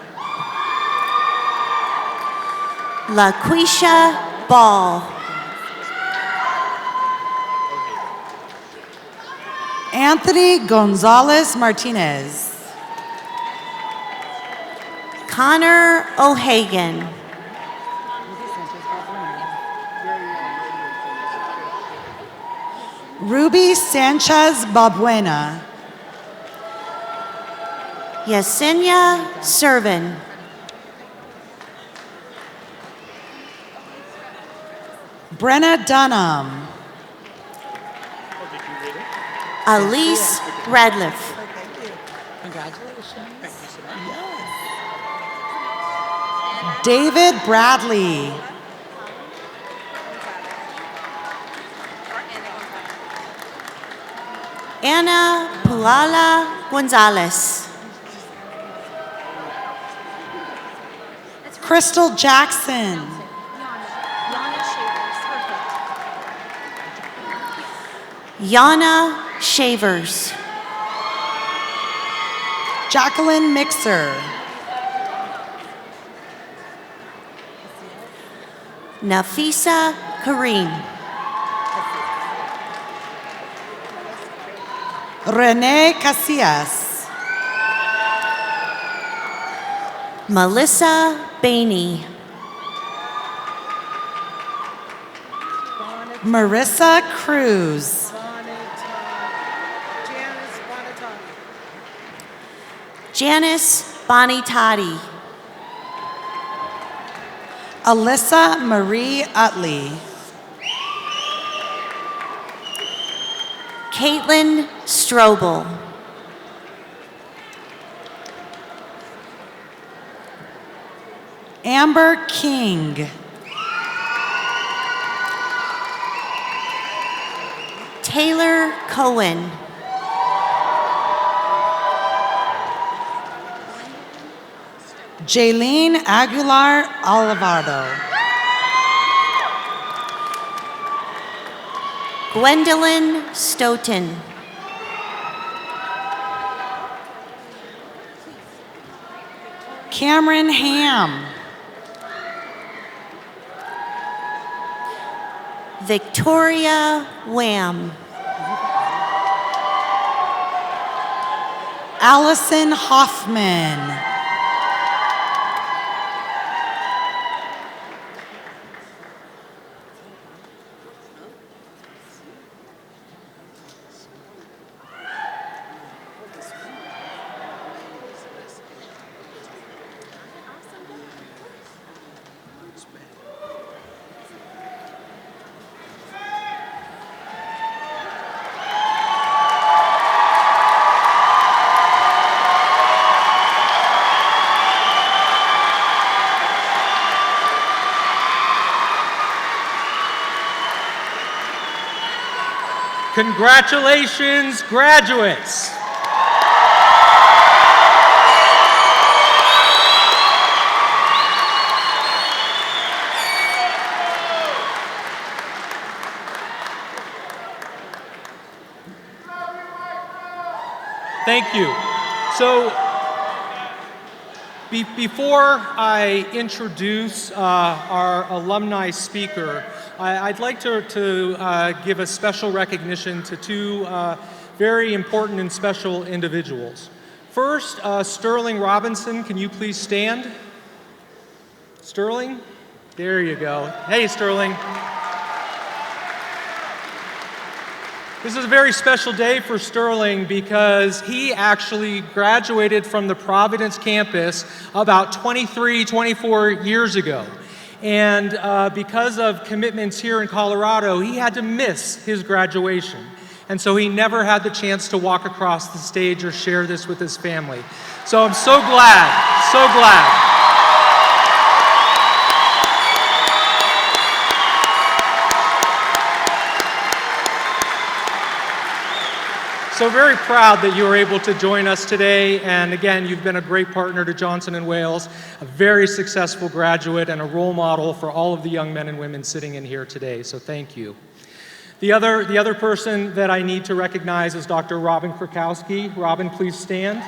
LaQuisha Ball. Anthony Gonzalez Martinez. Connor O'Hagan. Ruby Sanchez Balbuena. Yesenia Servin. Brenna Dunham. Elise Radliff. David Bradley. Ana Puala Gonzalez. Crystal Jackson. Yana Shavers. Jacqueline Mixer. Nafisa Kareem. Renee Casillas. Melissa Bainey. Marissa Cruz. Janice Bonitati. Alyssa Marie Utley. Caitlin Strobel. Amber King. Taylor Cohen. Jaylene Aguilar Olivado. Gwendolyn Stoughton. Cameron Ham. Victoria Wham. Allison Hoffman. Congratulations, graduates. Thank you. So, before I introduce our alumni speaker, I'd like to give a special recognition to two very important and special individuals. First, Sterling Robinson, can you please stand? Sterling? There you go. Hey, Sterling. This is a very special day for Sterling because he actually graduated from the Providence campus about 23, 24 years ago. And because of commitments here in Colorado, he had to miss his graduation. And so he never had the chance to walk across the stage or share this with his family. So I'm so glad, so glad. So very proud that you were able to join us today. And again, you've been a great partner to Johnson & Wales, a very successful graduate and a role model for all of the young men and women sitting in here today. So thank you. The other person that I need to recognize is Dr. Robin Krakowski. Robin, please stand.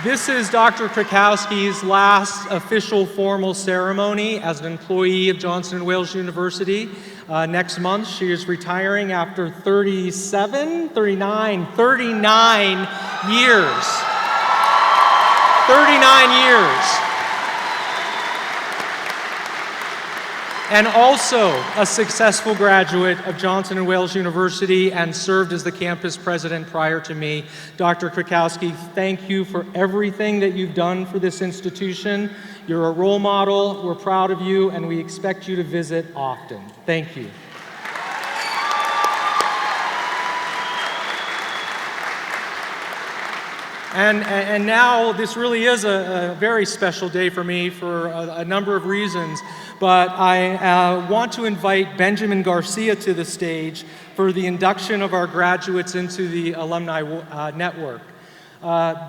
This is Dr. Krakowski's last official formal ceremony as an employee of Johnson & Wales University. Next month, she is retiring after 39 years. 39 years. And also a successful graduate of Johnson & Wales University and served as the campus president prior to me. Dr. Krakowski, thank you for everything that you've done for this institution. You're a role model, we're proud of you, and we expect you to visit often. Thank you. And now this really is a very special day for me for a number of reasons, but I want to invite Benjamin Garcia to the stage for the induction of our graduates into the Alumni Network.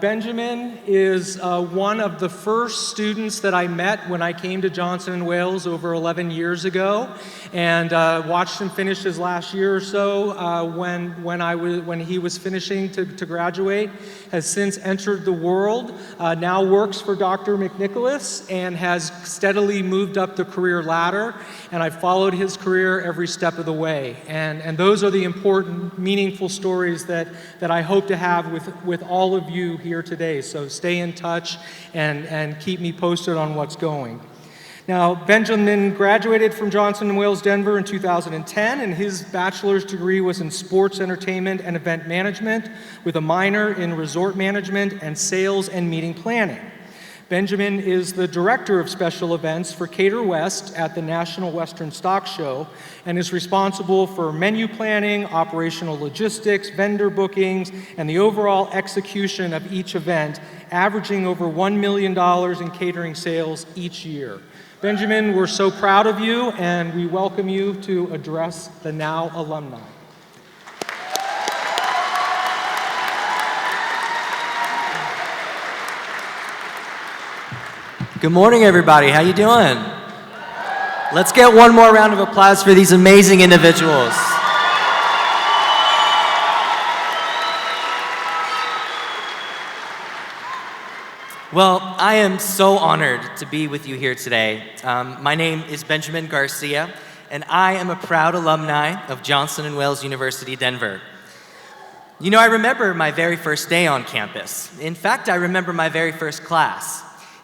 Benjamin is one of the first students that I met when I came to Johnson & Wales over 11 years ago, and watched him finish his last year or so when he was finishing to graduate. Has since entered the world, now works for Dr. McNicholas, and has steadily moved up the career ladder, and I've followed his career every step of the way. And those are the important, meaningful stories that I hope to have with all of you here today. So stay in touch and keep me posted on what's going. Now, Benjamin graduated from Johnson & Wales Denver in 2010, and his bachelor's degree was in sports entertainment and event management with a minor in resort management and sales and meeting planning. Benjamin is the director of special events for Cater West at the National Western Stock Show and is responsible for menu planning, operational logistics, vendor bookings, and the overall execution of each event, averaging over $1 million in catering sales each year. Benjamin, we're so proud of you, and we welcome you to address the now alumni. Good morning, everybody. How you doing? Let's get one more round of applause for these amazing individuals. Well, I am so honored to be with you here today. My name is Benjamin Garcia, and I am a proud alumni of Johnson & Wales University, Denver. You know, I remember my very first day on campus. In fact, I remember my very first class.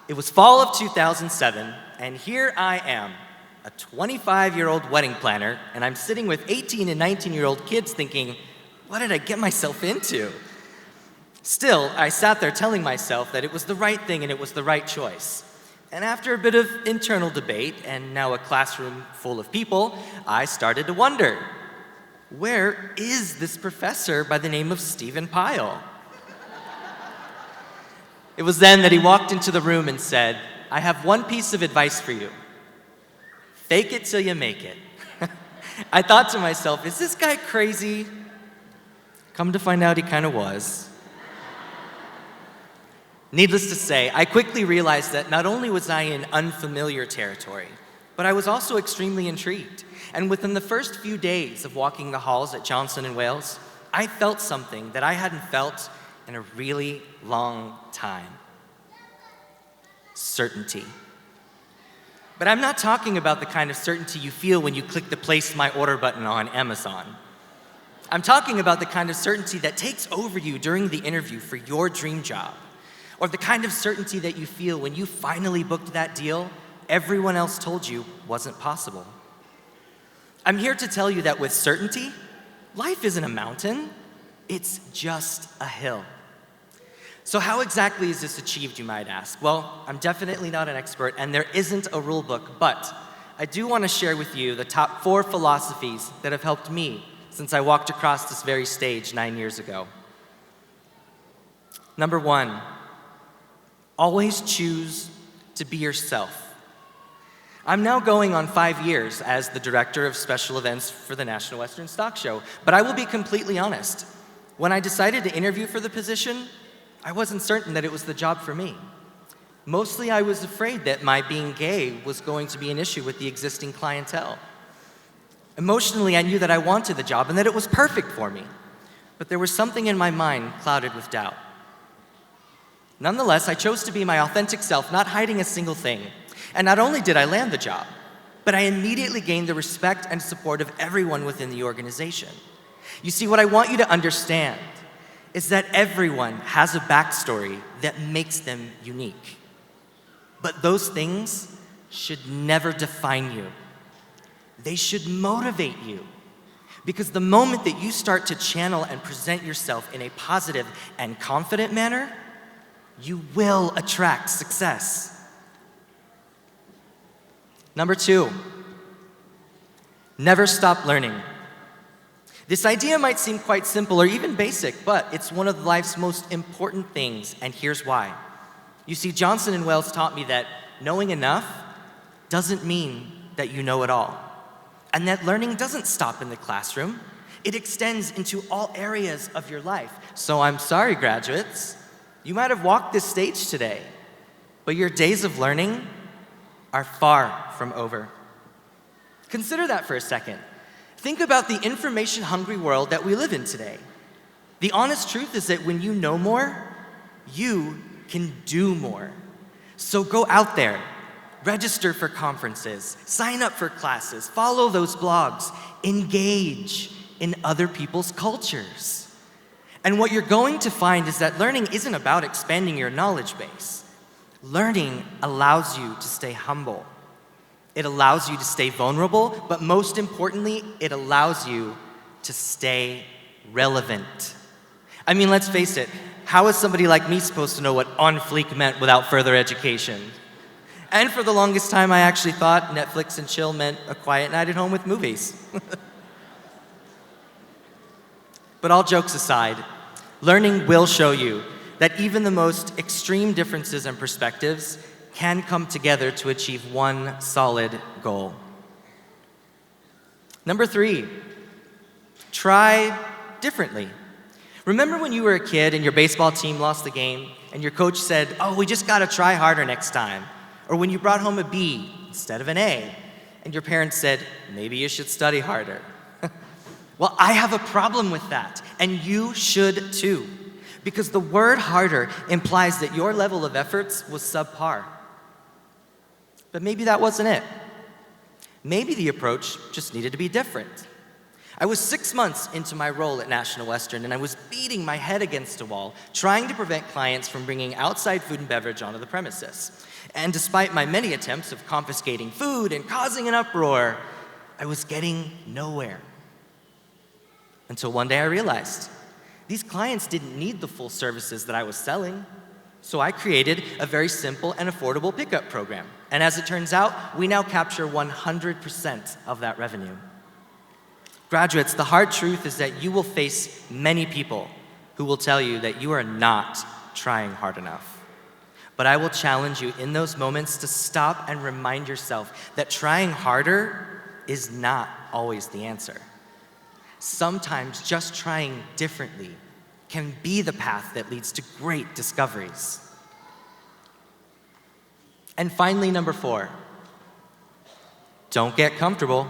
It was fall of 2007, and here I am, a 25-year-old wedding planner, and I'm sitting with 18 and 19-year-old kids thinking, what did I get myself into? Still, I sat there telling myself that it was the right thing and it was the right choice. And after a bit of internal debate, and now a classroom full of people, I started to wonder, where is this professor by the name of Stephen Pyle? It was then that he walked into the room and said, I have one piece of advice for you. Fake it till you make it. I thought to myself, is this guy crazy? Come to find out he kind of was. Needless to say, I quickly realized that not only was I in unfamiliar territory, but I was also extremely intrigued. And within the first few days of walking the halls at Johnson & Wales, I felt something that I hadn't felt in a really long time. Certainty. But I'm not talking about the kind of certainty you feel when you click the Place My Order button on Amazon. I'm talking about the kind of certainty that takes over you during the interview for your dream job, or the kind of certainty that you feel when you finally booked that deal everyone else told you wasn't possible. I'm here to tell you that with certainty, life isn't a mountain, it's just a hill. So how exactly is this achieved, you might ask? Well, I'm definitely not an expert, and there isn't a rule book, but I do want to share with you the top 4 philosophies that have helped me since I walked across this very stage 9 years ago. Number 1, always choose to be yourself. I'm now going on 5 years as the director of special events for the National Western Stock Show, but I will be completely honest. When I decided to interview for the position, I wasn't certain that it was the job for me. Mostly I was afraid that my being gay was going to be an issue with the existing clientele. Emotionally, I knew that I wanted the job and that it was perfect for me, but there was something in my mind clouded with doubt. Nonetheless, I chose to be my authentic self, not hiding a single thing. And not only did I land the job, but I immediately gained the respect and support of everyone within the organization. You see, what I want you to understand is that everyone has a backstory that makes them unique. But those things should never define you. They should motivate you. Because the moment that you start to channel and present yourself in a positive and confident manner, you will attract success. Number 2, never stop learning. This idea might seem quite simple or even basic, but it's one of life's most important things, and here's why. You see, Johnson & Wales taught me that knowing enough doesn't mean that you know it all, and that learning doesn't stop in the classroom. It extends into all areas of your life. So I'm sorry, graduates, you might have walked this stage today, but your days of learning are far from over. Consider that for a second. Think about the information-hungry world that we live in today. The honest truth is that when you know more, you can do more. So go out there, register for conferences, sign up for classes, follow those blogs, engage in other people's cultures. And what you're going to find is that learning isn't about expanding your knowledge base. Learning allows you to stay humble. It allows you to stay vulnerable, but most importantly, it allows you to stay relevant. I mean, let's face it, how is somebody like me supposed to know what on fleek meant without further education? And for the longest time, I actually thought Netflix and chill meant a quiet night at home with movies. But all jokes aside, learning will show you that even the most extreme differences and perspectives can come together to achieve one solid goal. Number 3, try differently. Remember when you were a kid and your baseball team lost the game and your coach said, "Oh, we just gotta try harder next time." Or when you brought home a B instead of an A and your parents said, "Maybe you should study harder." Well, I have a problem with that, and you should too. Because the word harder implies that your level of efforts was subpar. But maybe that wasn't it. Maybe the approach just needed to be different. I was 6 months into my role at National Western, and I was beating my head against a wall, trying to prevent clients from bringing outside food and beverage onto the premises. And despite my many attempts of confiscating food and causing an uproar, I was getting nowhere. Until one day I realized these clients didn't need the full services that I was selling. So I created a very simple and affordable pickup program. And as it turns out, we now capture 100% of that revenue. Graduates, the hard truth is that you will face many people who will tell you that you are not trying hard enough. But I will challenge you in those moments to stop and remind yourself that trying harder is not always the answer. Sometimes just trying differently can be the path that leads to great discoveries. And finally, number 4, Don't get comfortable.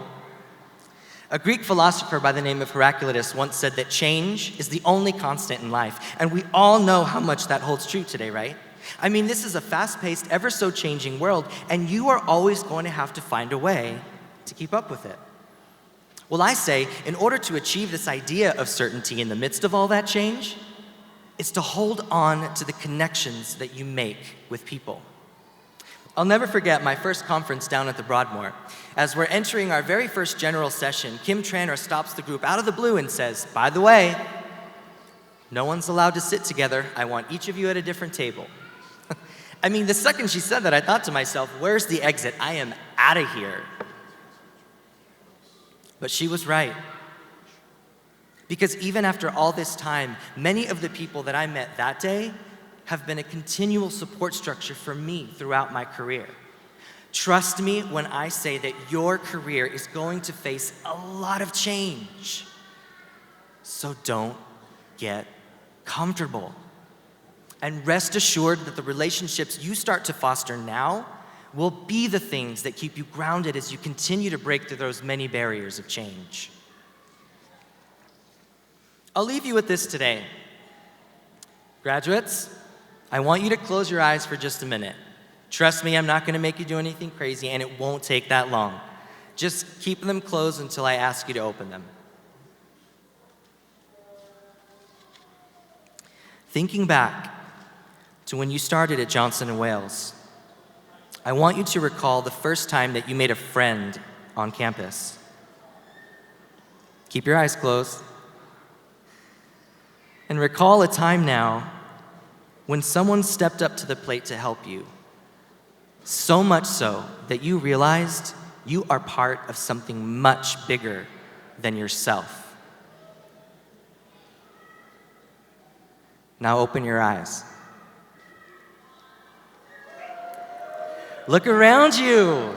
A Greek philosopher by the name of Heraclitus once said that change is the only constant in life, and we all know how much that holds true today, right? I mean, this is a fast-paced, ever-so-changing world, and you are always going to have to find a way to keep up with it. Well, I say, in order to achieve this idea of certainty in the midst of all that change, it's to hold on to the connections that you make with people. I'll never forget my first conference down at the Broadmoor. As we're entering our very first general session, Kim Tranter stops the group out of the blue and says, "By the way, no one's allowed to sit together. I want each of you at a different table." I mean, the second she said that, I thought to myself, where's the exit? I am out of here. But she was right. Because even after all this time, many of the people that I met that day have been a continual support structure for me throughout my career. Trust me when I say that your career is going to face a lot of change. So don't get comfortable. And rest assured that the relationships you start to foster now will be the things that keep you grounded as you continue to break through those many barriers of change. I'll leave you with this today. Graduates, I want you to close your eyes for just a minute. Trust me, I'm not going to make you do anything crazy, and it won't take that long. Just keep them closed until I ask you to open them. Thinking back to when you started at Johnson & Wales, I want you to recall the first time that you made a friend on campus. Keep your eyes closed. And recall a time now when someone stepped up to the plate to help you. So much so that you realized you are part of something much bigger than yourself. Now open your eyes. Look around you.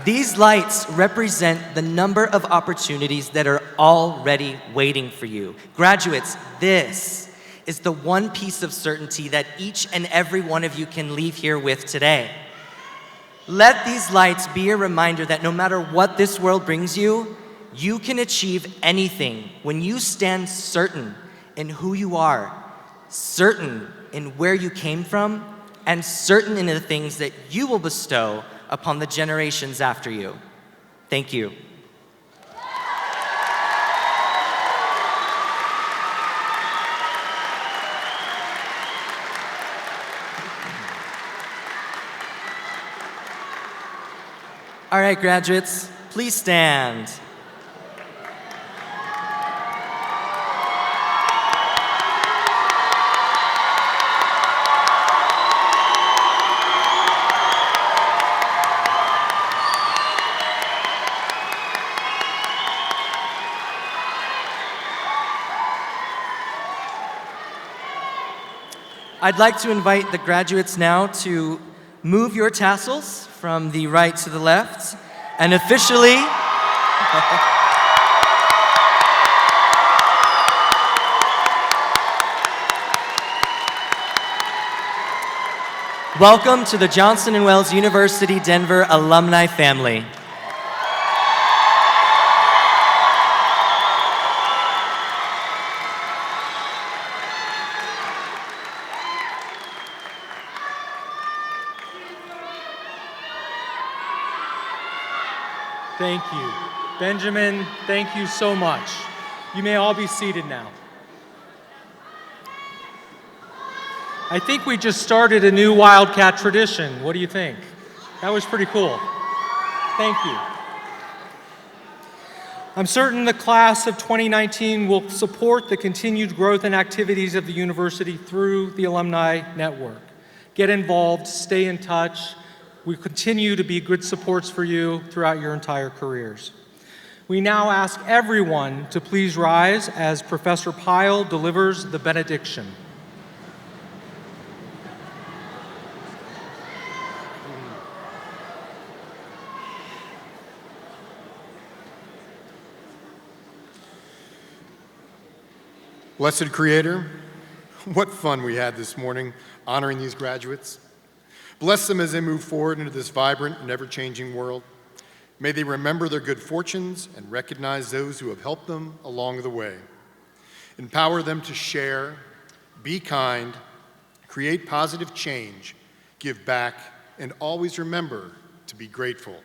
These lights represent the number of opportunities that are already waiting for you. Graduates, this is the one piece of certainty that each and every one of you can leave here with today. Let these lights be a reminder that no matter what this world brings you, you can achieve anything when you stand certain in who you are, certain in where you came from, and certain in the things that you will bestow upon the generations after you. Thank you. All right, graduates, please stand. I'd like to invite the graduates now to move your tassels from the right to the left and officially welcome to the Johnson & Wales University Denver alumni family. Thank you. Benjamin, thank you so much. You may all be seated now. I think we just started a new Wildcat tradition. What do you think? That was pretty cool. Thank you. I'm certain the class of 2019 will support the continued growth and activities of the university through the Alumni Network. Get involved, stay in touch. We continue to be good supports for you throughout your entire careers. We now ask everyone to please rise as Professor Pyle delivers the benediction. Blessed Creator, What fun we had this morning honoring these graduates. Bless them as they move forward into this vibrant and ever-changing world. May they remember their good fortunes and recognize those who have helped them along the way. Empower them to share, be kind, create positive change, give back, and always remember to be grateful.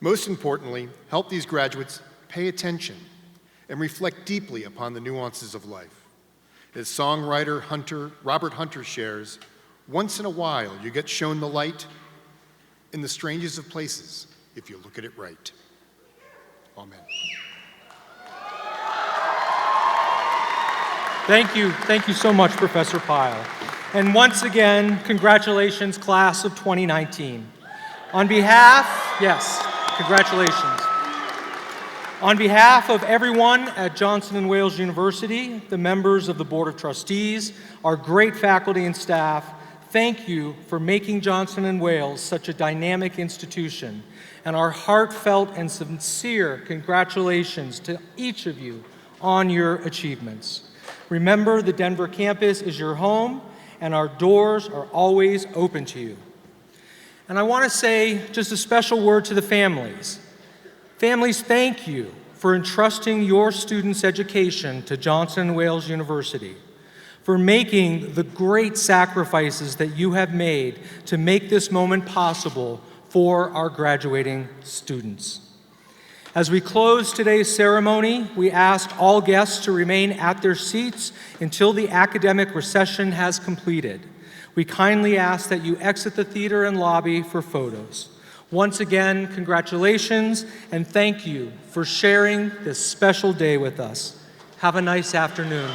Most importantly, help these graduates pay attention and reflect deeply upon the nuances of life. As songwriter Robert Hunter shares, once in a while you get shown the light in the strangest of places if you look at it right. Amen. Thank you so much, Professor Pyle. And once again, congratulations, class of 2019. On behalf, yes, congratulations. On behalf of everyone at Johnson & Wales University, the members of the Board of Trustees, our great faculty and staff, thank you for making Johnson & Wales such a dynamic institution. And our heartfelt and sincere congratulations to each of you on your achievements. Remember, the Denver campus is your home, and our doors are always open to you. And I want to say just a special word to the families. Families, thank you for entrusting your students' education to Johnson & Wales University, for making the great sacrifices that you have made to make this moment possible for our graduating students. As we close today's ceremony, we ask all guests to remain at their seats until the academic recession has completed. We kindly ask that you exit the theater and lobby for photos. Once again, congratulations and thank you for sharing this special day with us. Have a nice afternoon.